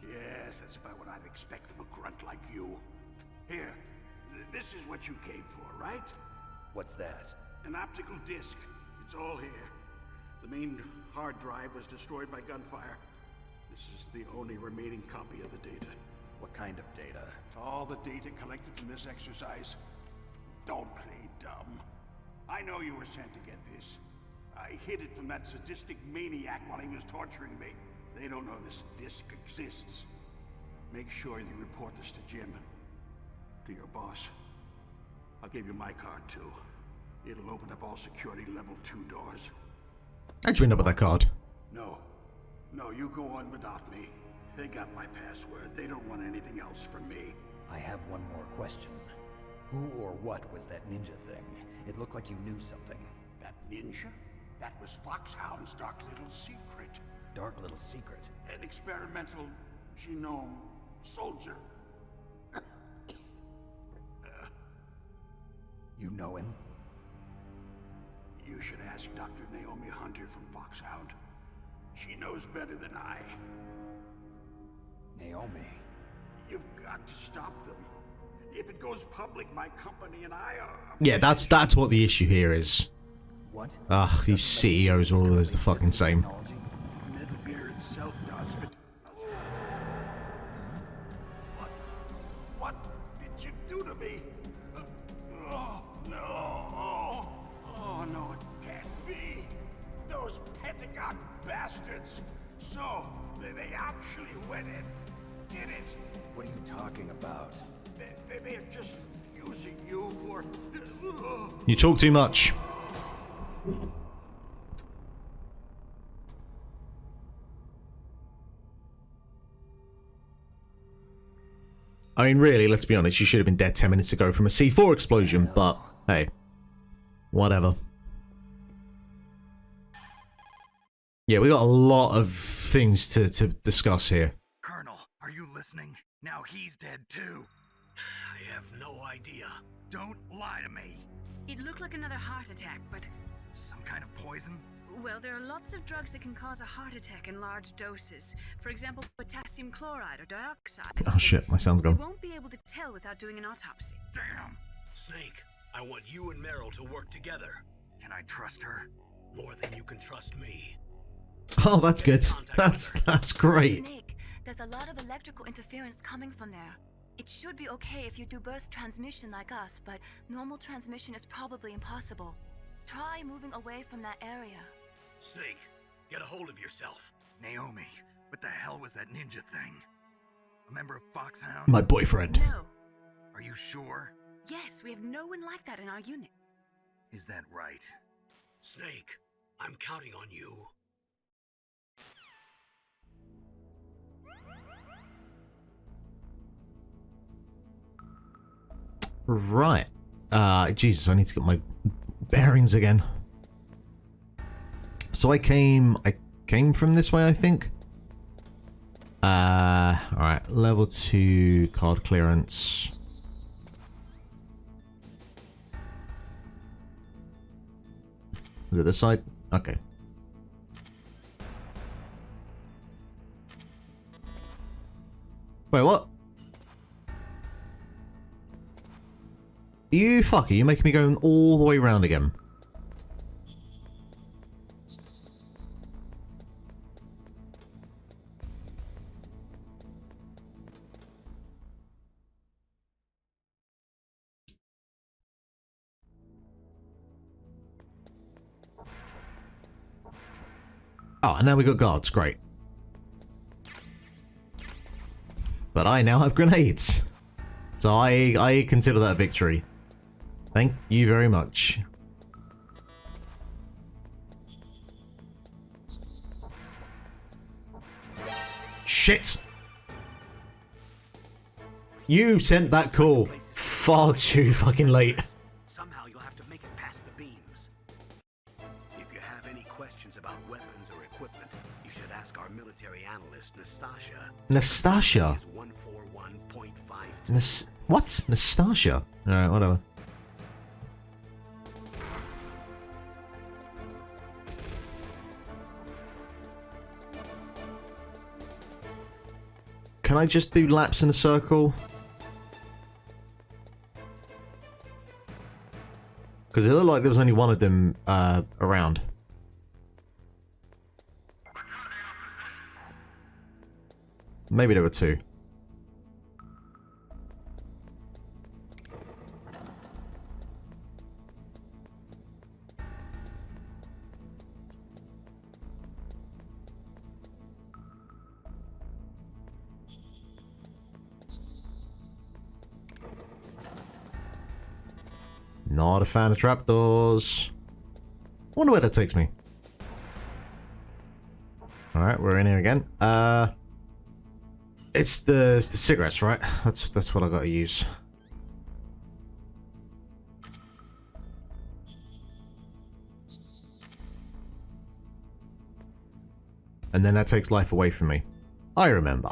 Yes, that's about what I'd expect from a grunt like you. Here, this is what you came for, right? What's that? An optical disc. It's all here. The main hard drive was destroyed by gunfire. This is the only remaining copy of the data. What kind of data? All the data collected from this exercise. Don't play dumb. I know you were sent to get this. I hid it from that sadistic maniac while he was torturing me. They don't know this disc exists. Make sure you report this to Jim. To your boss. I'll give you my card too. It'll open up all security level 2 doors. How'd you end up with that card? No. No, you go on without me. They got my password. They don't want anything else from me. I have one more question. Who or what was that ninja thing? It looked like you knew something. That ninja? That was Foxhound's dark little secret. Dark little secret? An experimental genome soldier. You know him? You should ask Dr. Naomi Hunter from Foxhound. She knows better than I. Naomi? You've got to stop them. If it goes public, my company and I are... Yeah, that's what the issue here is. What? Ugh, you CEOs are always the fucking same. Metal Gear itself does, but... What did you do to me? Oh, no. Oh, no, it can't be. Those Pentagon bastards. So, they actually went and did it. What are you talking about? They're just using you for... You talk too much. I mean, really, let's be honest, you should have been dead 10 minutes ago from a C4 explosion, but hey, whatever. Yeah, we got a lot of things to discuss here. Colonel, are you listening? Now he's dead too. I have no idea. Don't lie to me. It looked like another heart attack, but... Some kind of poison? Well, there are lots of drugs that can cause a heart attack in large doses. For example, potassium chloride or dioxide. Oh shit, my sound's gone. We won't be able to tell without doing an autopsy. Damn. Snake, I want you and Meryl to work together. Can I trust her? More than you can trust me. Oh, that's good. That's great. Snake, there's a lot of electrical interference coming from there. It should be okay if you do burst transmission like us, but normal transmission is probably impossible. Try moving away from that area. Snake, get a hold of yourself. Naomi, what the hell was that ninja thing? A member of Foxhound? My boyfriend. No. Are you sure? Yes, we have no one like that in our unit. Is that right? Snake, I'm counting on you. Right. Jesus, I need to get my bearings again. So I came from this way, I think. Alright, level 2 card clearance. Is it this side? Okay. Wait, what? You fucker, you're making me go all the way around again. Oh, and now we got guards, great. But I now have grenades. So I consider that a victory. Thank you very much. Shit! You sent that call far too fucking late. Somehow you'll have to make it past the beams. If you have any questions about weapons or equipment, you should ask our military analyst, Nastasia. Nastasia? Is 141.52. What? Nastasia? Alright, whatever. Can I just do laps in a circle? Because it looked like there was only one of them around. Maybe there were two. Not a fan of trapdoors. Wonder where that takes me. Alright, we're in here again. It's the cigarettes, right? That's what I gotta use. And then that takes life away from me. I remember.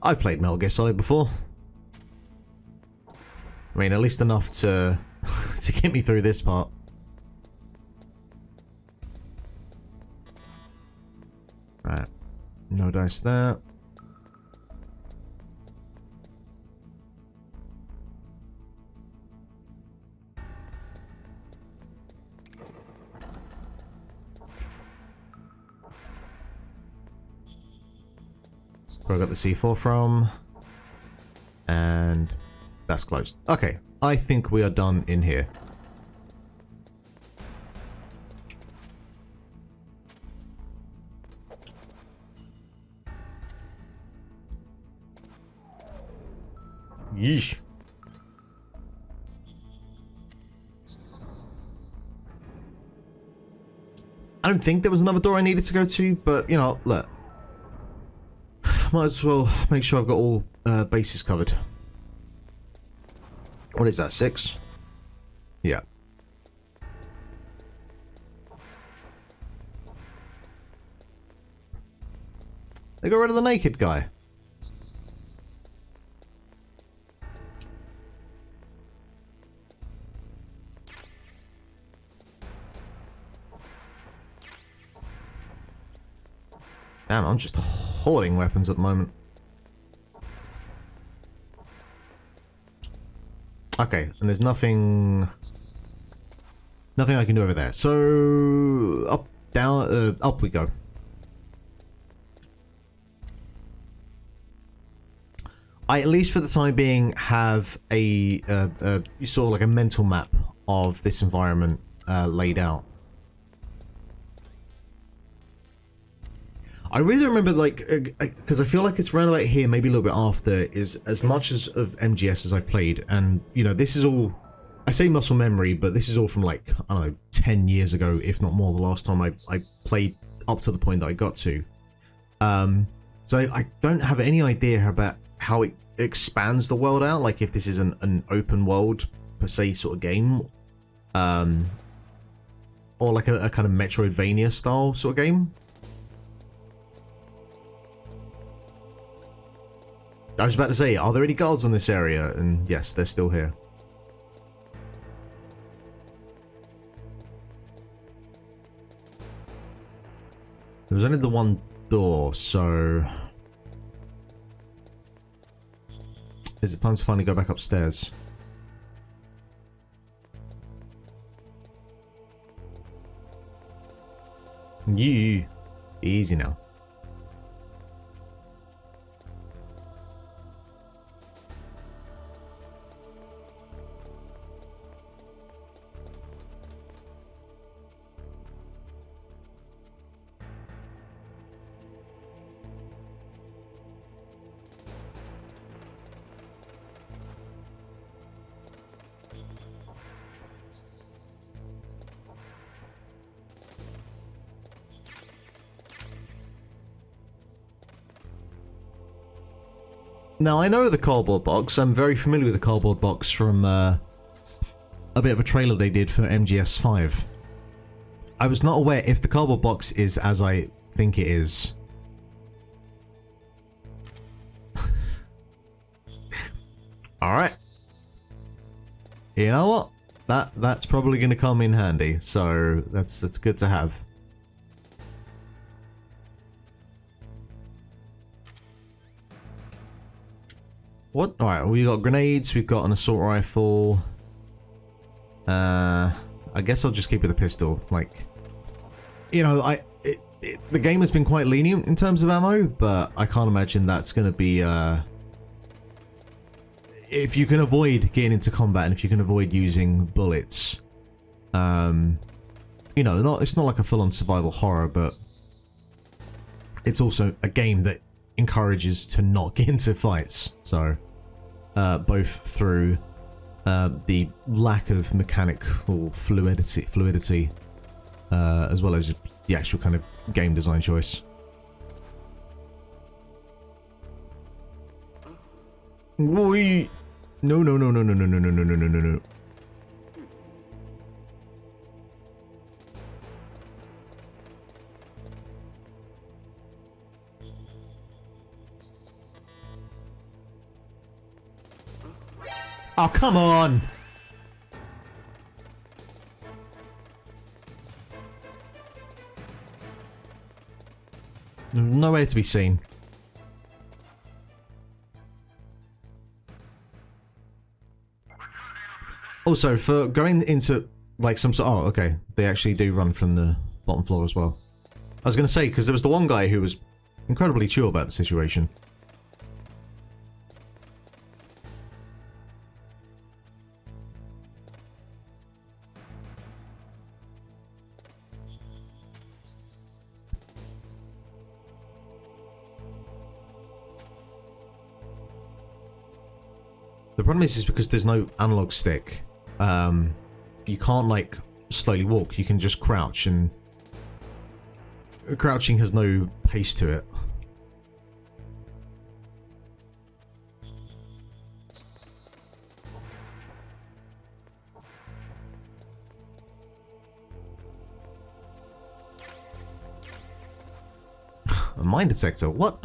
I've played Metal Gear Solid before. I mean, at least enough to to get me through this part. Right. No dice there. Where I got the C4 from. And that's closed. Okay, I think we are done in here. Yeesh. I don't think there was another door I needed to go to, but, you know, look. Might as well make sure I've got all bases covered. What is that, 6? Yeah. They got rid of the naked guy. Damn, I'm just hoarding weapons at the moment. Okay, and there's nothing I can do over there. So up, down, up we go. I, at least for the time being, have a sort of like a mental map of this environment laid out. I really don't remember, like, because I feel like it's round about here, maybe a little bit after, is as much as of MGS as I've played, and, you know, this is all, I say muscle memory, but this is all from, like, I don't know, 10 years ago, if not more, the last time I played up to the point that I got to. So I don't have any idea about how it expands the world out, like if this is an open world, per se, sort of game, or like a kind of Metroidvania style sort of game. I was about to say, are there any guards on this area? And yes, they're still here. There was only the one door, so... Is it time to finally go back upstairs? You easy now. Now, I know the cardboard box. I'm very familiar with the cardboard box from a bit of a trailer they did for MGS 5. I was not aware if the cardboard box is as I think it is. Alright. You know what? That's probably going to come in handy, so that's good to have. What? Alright, we got grenades, we've got an assault rifle. I guess I'll just keep with the pistol. Like, you know, the game has been quite lenient in terms of ammo, but I can't imagine that's going to be, if you can avoid getting into combat and if you can avoid using bullets, you know, it's not like a full-on survival horror, but it's also a game that encourages to not get into fights, so both through the lack of mechanical fluidity as well as the actual kind of game design choice. Wait. No. Oh, come on! Nowhere to be seen. Also, for going into, like, some sort... Oh, okay. They actually do run from the bottom floor as well. I was going to say, because there was the one guy who was incredibly chill about the situation. The problem is because there's no analog stick. You can't, like, slowly walk. You can just crouch, and crouching has no pace to it. A mine detector? What?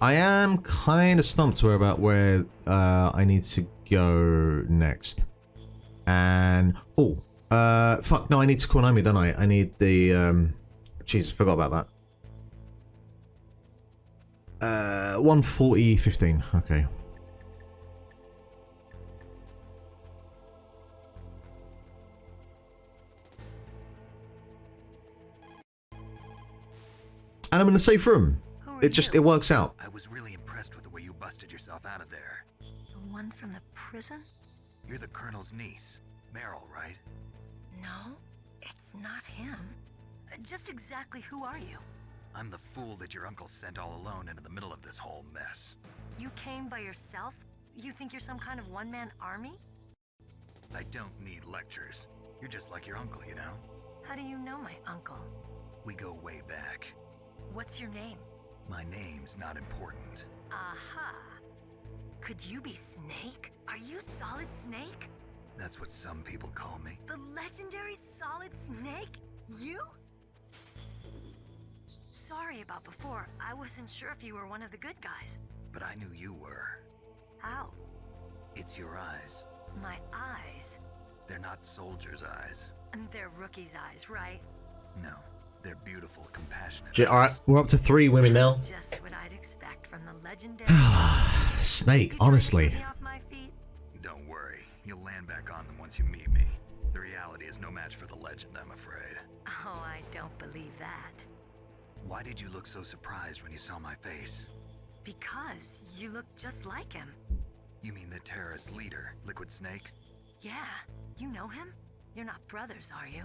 I am kind of stumped about where I need to go next. And... Oh. Fuck, no, I need to Konami, don't I? I need the... Jeez, forgot about that. 140.15. Okay. And I'm in a safe room. It works out. I was really impressed with the way you busted yourself out of there. The one from the prison? You're the Colonel's niece, Meryl, right? No, it's not him. Just exactly who are you? I'm the fool that your uncle sent all alone into the middle of this whole mess. You came by yourself? You think you're some kind of one-man army? I don't need lectures. You're just like your uncle, you know? How do you know my uncle? We go way back. What's your name? My name's not important. Aha. Could you be Snake? Are you Solid Snake? That's what some people call me. The legendary Solid Snake? You? Sorry about before. I wasn't sure if you were one of the good guys. But I knew you were. How? It's your eyes. My eyes? They're not soldiers' eyes. They're rookies' eyes, right? No. They're beautiful, compassionate. Alright, we're up to 3 women now. Just what I'd expect from the legendary Snake, honestly. Don't worry. You'll land back on them once you meet me. The reality is no match for the legend, I'm afraid. Oh, I don't believe that. Why did you look so surprised when you saw my face? Because you look just like him. You mean the terrorist leader, Liquid Snake? Yeah. You know him? You're not brothers, are you?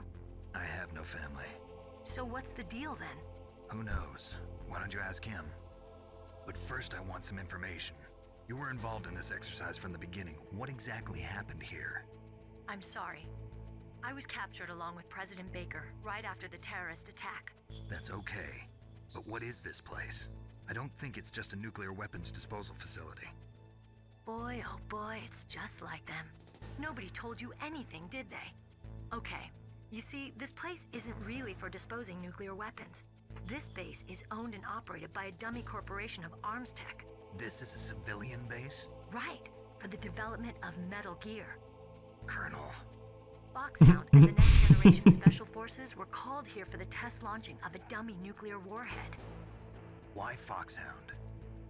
I have no family. So what's the deal then? Who knows? Why don't you ask him? But first I want some information. You were involved in this exercise from the beginning. What exactly happened here? I'm sorry. I was captured along with President Baker right after the terrorist attack. That's okay. But what is this place? I don't think it's just a nuclear weapons disposal facility. Boy, oh boy, it's just like them. Nobody told you anything, did they? Okay. You see, this place isn't really for disposing nuclear weapons. This base is owned and operated by a dummy corporation of arms tech. This is a civilian base? Right, for the development of metal gear. Colonel. Foxhound and the Next Generation Special Forces were called here for the test launching of a dummy nuclear warhead. Why Foxhound?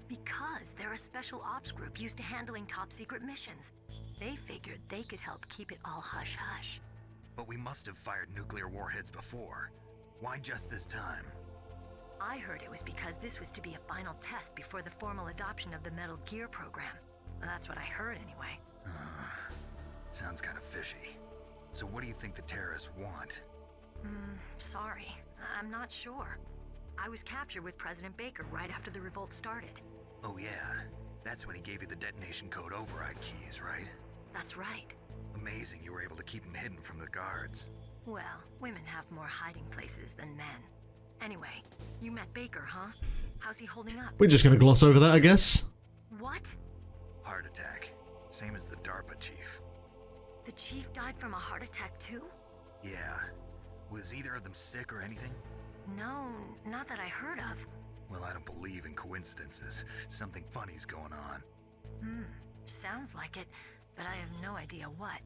Because they're a special ops group used to handling top secret missions. They figured they could help keep it all hush-hush. But we must have fired nuclear warheads before. Why just this time? I heard it was because this was to be a final test before the formal adoption of the Metal Gear program. That's what I heard anyway. Sounds kind of fishy. So what do you think the terrorists want? Sorry. I'm not sure. I was captured with President Baker right after the revolt started. Oh yeah, that's when he gave you the detonation code override keys, right? That's right. Amazing you were able to keep them hidden from the guards. Well, women have more hiding places than men. Anyway, you met Baker, huh? How's he holding up? We're just gonna gloss over that, I guess. What? Heart attack. Same as the DARPA chief. The chief died from a heart attack too? Yeah. Was either of them sick or anything? No, not that I heard of. Well, I don't believe in coincidences. Something funny's going on. Sounds like it, but I have no idea what.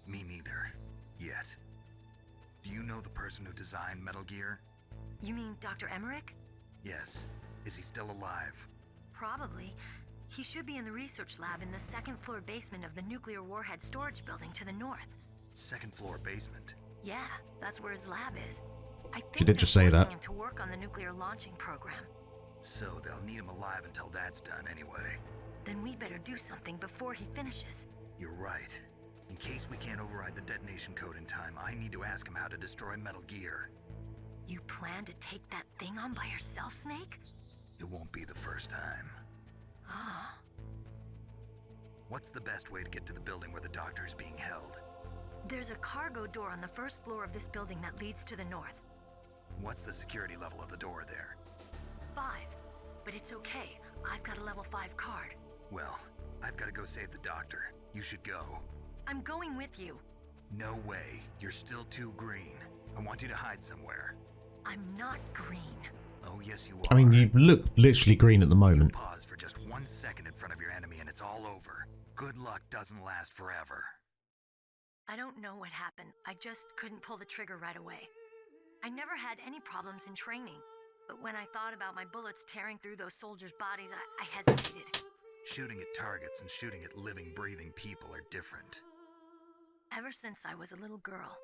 Me neither. Yet. Do you know the person who designed Metal Gear? You mean Dr. Emmerich? Yes. Is he still alive? Probably. He should be in the research lab in the second floor basement of the nuclear warhead storage building to the north. Second floor basement? Yeah, that's where his lab is. I think She did just say that. him to work on the nuclear launching program. So they'll need him alive until that's done anyway. Then we better do something before he finishes. You're right. In case we can't override the detonation code in time, I need to ask him how to destroy Metal Gear. You plan to take that thing on by yourself, Snake? It won't be the first time. Ah. What's the best way to get to the building where the doctor is being held? There's a cargo door on the first floor of this building that leads to the north. What's the security level of the door there? 5. But it's okay. I've got a level 5 card. Well, I've got to go save the doctor. You should go. I'm going with you. No way. You're still too green. I want you to hide somewhere. I'm not green. Oh, yes, you are. I mean, you look literally green at the moment. Pause for just 1 second in front of your enemy and it's all over. Good luck doesn't last forever. I don't know what happened. I just couldn't pull the trigger right away. I never had any problems in training. But when I thought about my bullets tearing through those soldiers' bodies, I hesitated. Shooting at targets and shooting at living, breathing people are different. Ever since I was a little girl,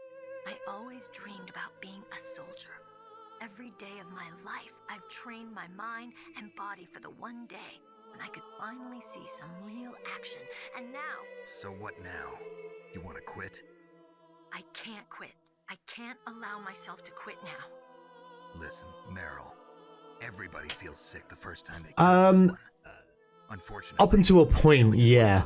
I always dreamed about being a soldier. Every day of my life, I've trained my mind and body for the one day when I could finally see some real action. And now... So what now? You want to quit? I can't quit. I can't allow myself to quit now. Listen, Meryl. Everybody feels sick the first time they kill someone. Unfortunately, up until a point, yeah.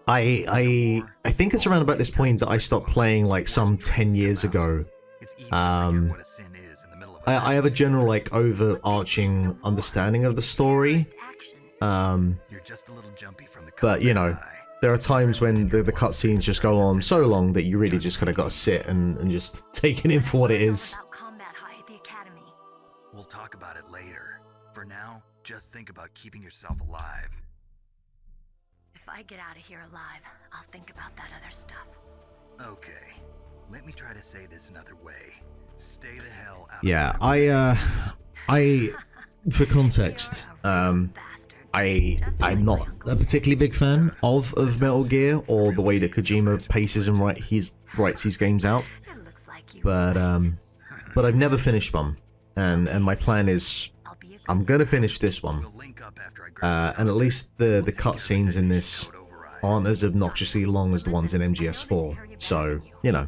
I think it's around about this point that I stopped playing like some 10 years ago. I have a general like overarching understanding of the story. But you know, there are times when the cutscenes just go on so long that you really just kind of got to sit and just take it in for what it is. We'll talk about it later. For now, just think about keeping yourself alive. If I get out of here alive, I'll think about that other stuff. Okay. Let me try to say this another way. Stay the hell out Yeah, for context, I'm not a particularly big fan of Metal Gear or the way that Kojima paces and writes these games out. But I've never finished one, and my plan is I'm gonna finish this one. And at least the cutscenes in this aren't as obnoxiously long as the ones in MGS4. So, you know.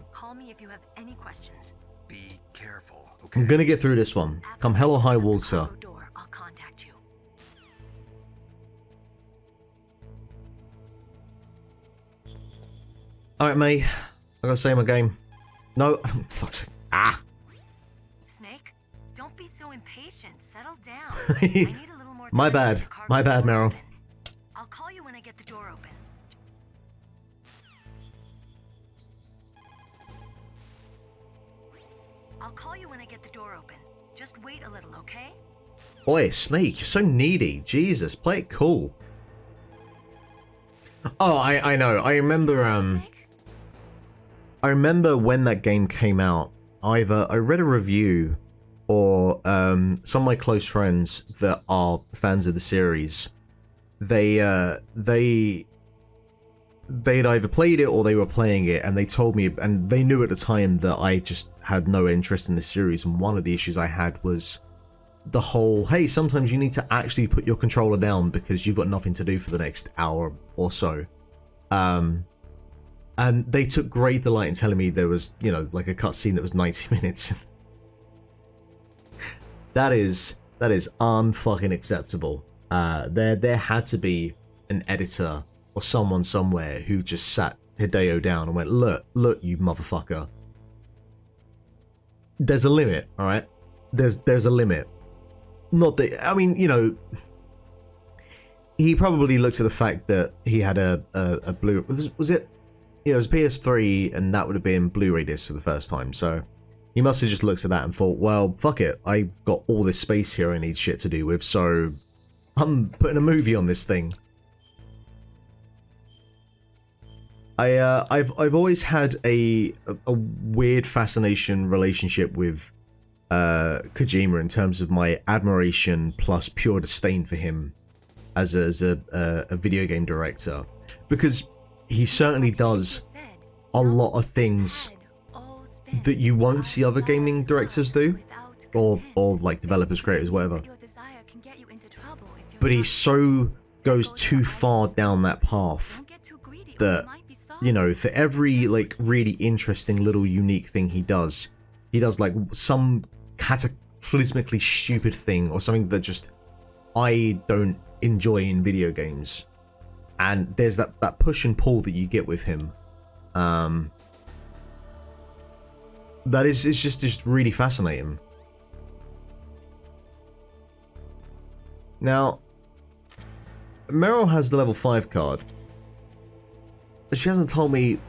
Be careful, okay? I'm gonna get through this one. Come hell or high water. Alright, mate. I gotta save my game. No, fuck's sake. Ah! Snake, don't be so impatient. Settle down. I need a little more time. My bad. My bad, Meryl. I'll call you when I get the door open. I'll call you when I get the door open. Just wait a little, okay? Boy, Snake, you're so needy. Jesus, play it cool. Oh, I know. I remember when that game came out, either I read a review or some of my close friends that are fans of the series, they'd either played it or they were playing it, and they told me, and they knew at the time that I just had no interest in the series, and one of the issues I had was the whole, hey, sometimes you need to actually put your controller down because you've got nothing to do for the next hour or so. And they took great delight in telling me there was, you know, like a cutscene that was 90 minutes. That is unfucking acceptable. There had to be an editor or someone somewhere who just sat Hideo down and went, look, you motherfucker. There's a limit, all right? There's a limit. Not that, I mean, you know, he probably looks at the fact that he had a blue, was it? Yeah, it was PS3, and that would have been Blu-ray disc for the first time. So he must have just looked at that and thought, well, fuck it, I've got all this space here I need shit to do with, so I'm putting a movie on this thing. I've always had a weird fascination relationship with Kojima in terms of my admiration plus pure disdain for him as a video game director, because he certainly does a lot of things that you won't see other gaming directors do, or like developers, creators, whatever. But he so goes too far down that path that, you know, for every like really interesting little unique thing he does like some cataclysmically stupid thing or something that just I don't enjoy in video games. And there's that push and pull that you get with him. That is, it's just really fascinating. Now, Meryl has the level 5 card. But she hasn't told me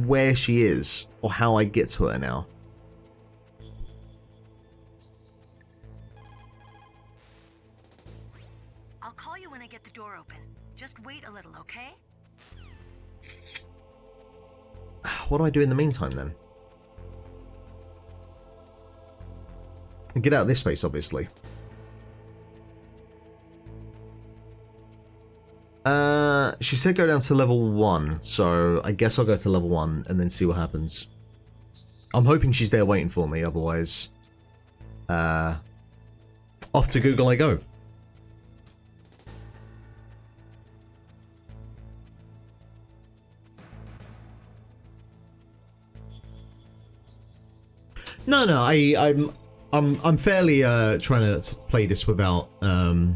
where she is or how I get to her now. I'll call you when I get the door open. Just wait a little, okay? What do I do in the meantime then? Get out of this space, obviously. She said go down to level 1, so I guess I'll go to level 1 and then see what happens. I'm hoping she's there waiting for me, otherwise off to Google I go. No, I'm fairly trying to play this without oh,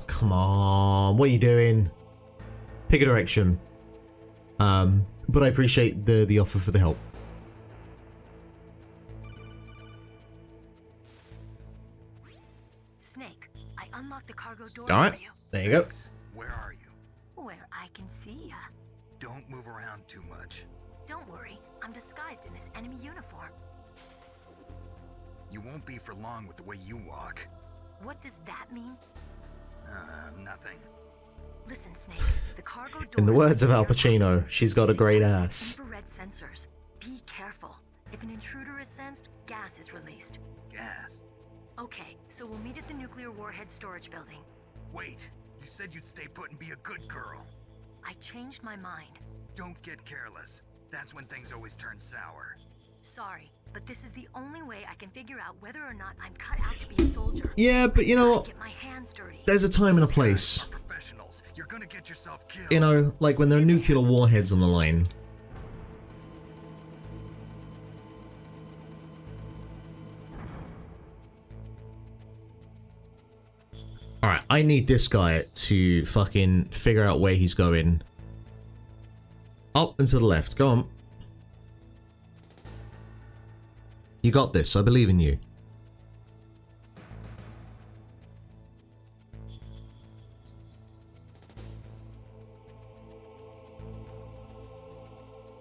come on, what are you doing? Pick a direction. But I appreciate the offer for the help. Snake, I unlocked the cargo door All right, for you. there you go. Where are you? Where I can see ya. Don't move around too much. Don't worry, I'm disguised in this enemy uniform. You won't be for long with the way you walk. What does that mean? Nothing. Listen, Snake, the cargo door. In the words of Al Pacino, she's got a great ass. Infrared sensors. Be careful. If an intruder is sensed, gas is released. Gas? Okay, so we'll meet at the nuclear warhead storage building. Wait, you said you'd stay put and be a good girl. I changed my mind. Don't get careless. That's when things always turn sour. Sorry, but this is the only way I can figure out whether or not I'm cut out to be a soldier. Yeah, but you know what? Get my hands dirty. There's a time and a place. Professionals, you're gonna get yourself killed. You know, like when there are nuclear warheads on the line. Alright, I need this guy to fucking figure out where he's going. Up and to the left, go on. You got this, I believe in you.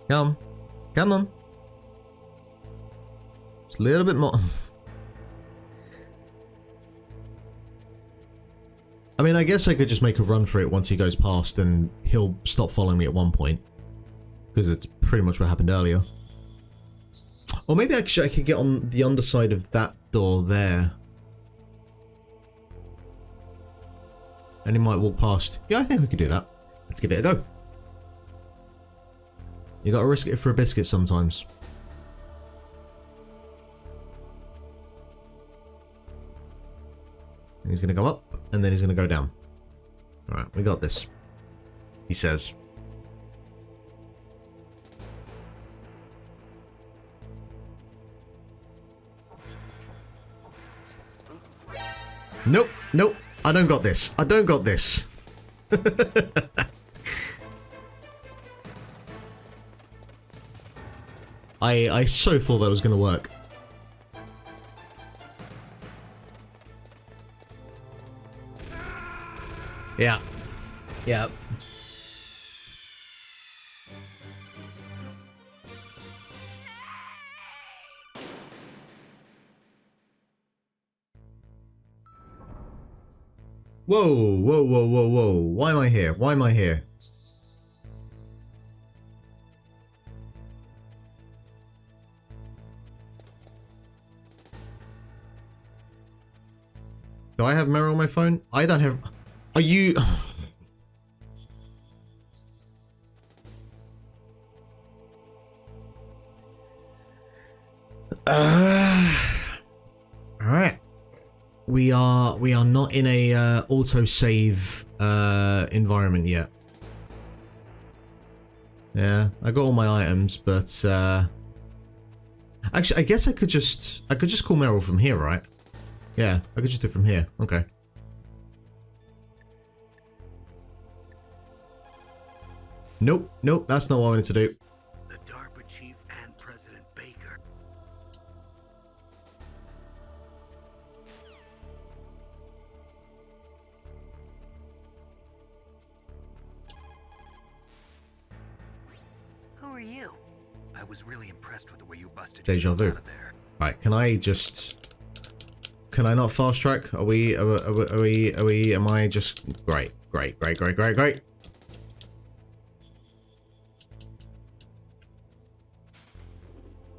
Come on. Just a little bit more. I mean, I guess I could just make a run for it once he goes past and he'll stop following me at one point. Because it's pretty much what happened earlier. Or maybe actually I could get on the underside of that door there. And he might walk past. Yeah, I think I could do that. Let's give it a go. You gotta risk it for a biscuit sometimes. He's going to go up, and then he's going to go down. Alright, we got this. He says. Nope, nope. I don't got this. I don't got this. I so thought that was going to work. Yeah. Yeah. Whoa, whoa, whoa, whoa, whoa. Why am I here? Why am I here? Do I have mirror on my phone? I don't have... Are you... Alright. We are not in a autosave environment yet. Yeah, I got all my items, but actually I guess I could just call Meryl from here, right? Yeah, I could just do it from here. Okay. Nope, nope, that's not what I wanted to do. The DARPA chief and President Baker. Who are you? I was really impressed with the way you busted Deja vu. yourself out of there. Right, can I just... Can I not fast track? Are we, am I just... Great, great, great, great, great, great.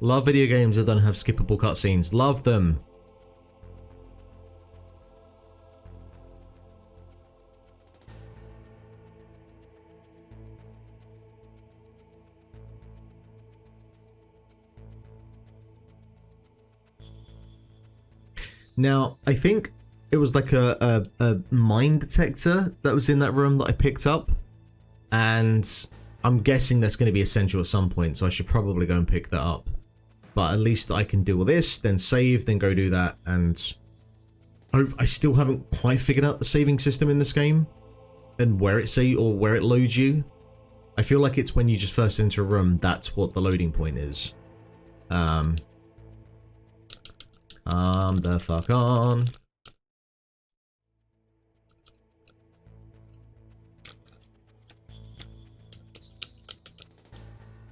Love video games that don't have skippable cutscenes. Love them. Now, I think it was like a mine detector that was in that room that I picked up. And I'm guessing that's going to be essential at some point, so I should probably go and pick that up. But at least I can do all this, then save, then go do that, and I still haven't quite figured out the saving system in this game and where it where it loads you. I feel like it's when you just first enter a room, that's what the loading point is. The fuck on.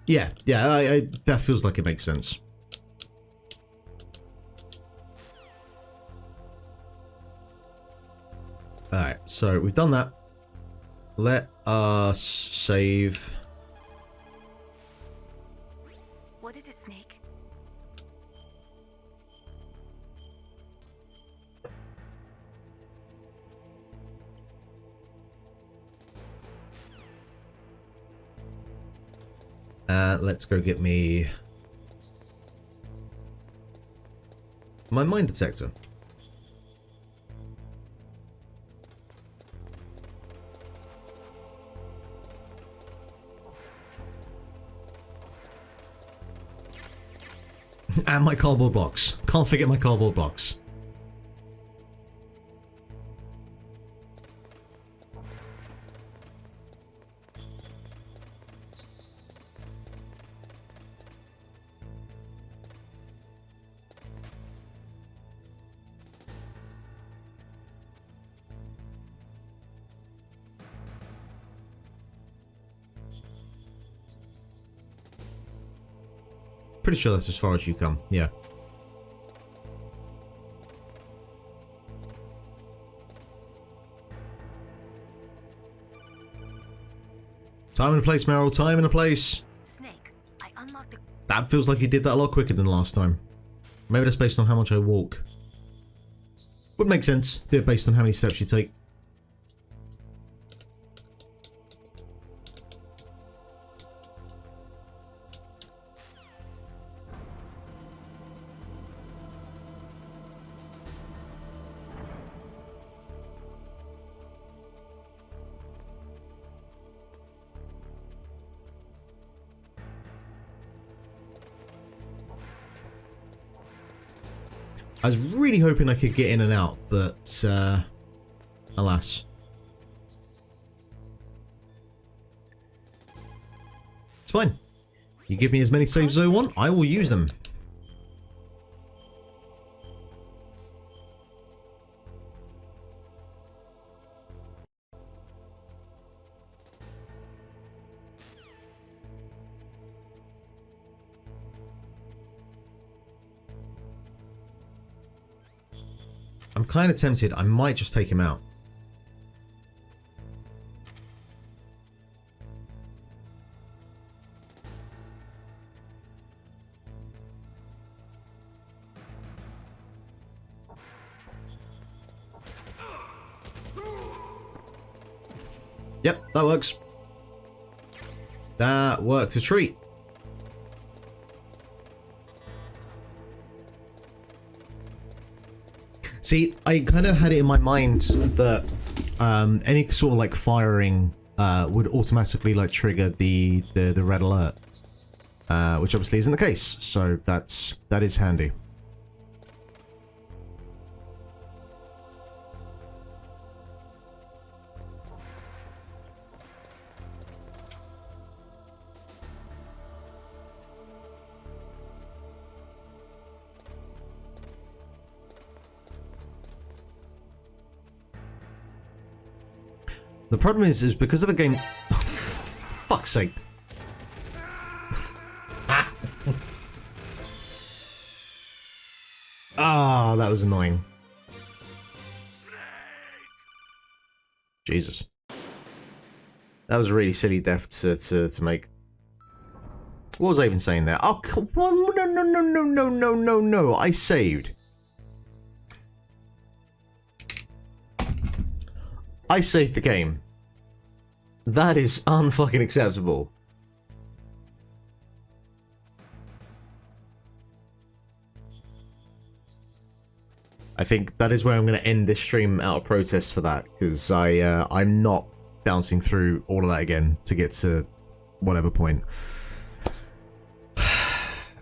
Yeah, that feels like it makes sense. Alright, so we've done that. Let us save. What is it, Snake? Let's go get me my mine detector. And my cardboard box. Can't forget my cardboard box. Pretty sure that's as far as you come, yeah. Time and a place, Meryl. Time and a place. Snake, I unlocked the... That feels like you did that a lot quicker than last time. Maybe that's based on how much I walk. Would make sense. Do it based on how many steps you take. I was really hoping I could get in and out, but alas. It's fine. You give me as many saves as I want, I will use them. I'm kind of tempted. I might just take him out. Yep, that works. That worked a treat. See, I kind of had it in my mind that any sort of like firing would automatically like trigger the red alert, which obviously isn't the case. So that is handy. The problem is because of a game... Oh, fuck's sake. Ah, that was annoying. Jesus. That was a really silly death to make. What was I even saying there? Oh, come on. No. I saved. I saved the game. That is unfucking acceptable. I think that is where I'm going to end this stream out of protest for that, because I'm not bouncing through all of that again to get to whatever point.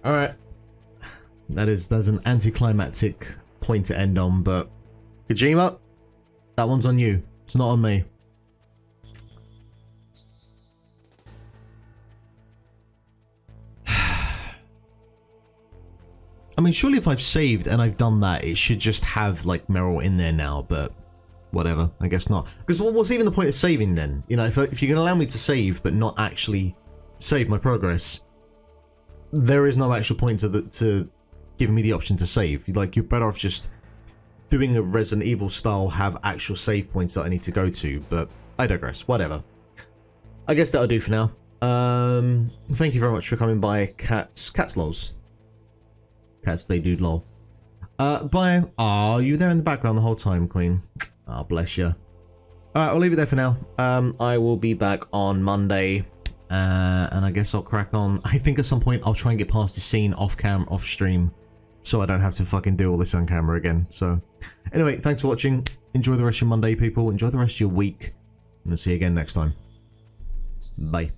All right, that's an anticlimactic point to end on, but Kojima, that one's on you. It's not on me. I mean, surely if I've saved and I've done that, it should just have, like, Meryl in there now, but whatever. I guess not. Because what's even the point of saving then? You know, if you can allow me to save but not actually save my progress, there is no actual point to giving me the option to save. Like, you're better off just doing a Resident Evil style, have actual save points that I need to go to, but I digress. Whatever. I guess that'll do for now. Thank you very much for coming by, Cats lols. Cats, they do lol. Bye. Aw, you were there in the background the whole time, Queen. Ah, bless you. Alright, I'll leave it there for now. I will be back on Monday, and I guess I'll crack on. I think at some point I'll try and get past the scene off stream, so I don't have to fucking do all this on camera again. So, anyway, thanks for watching. Enjoy the rest of your Monday, people. Enjoy the rest of your week, and I'll see you again next time. Bye.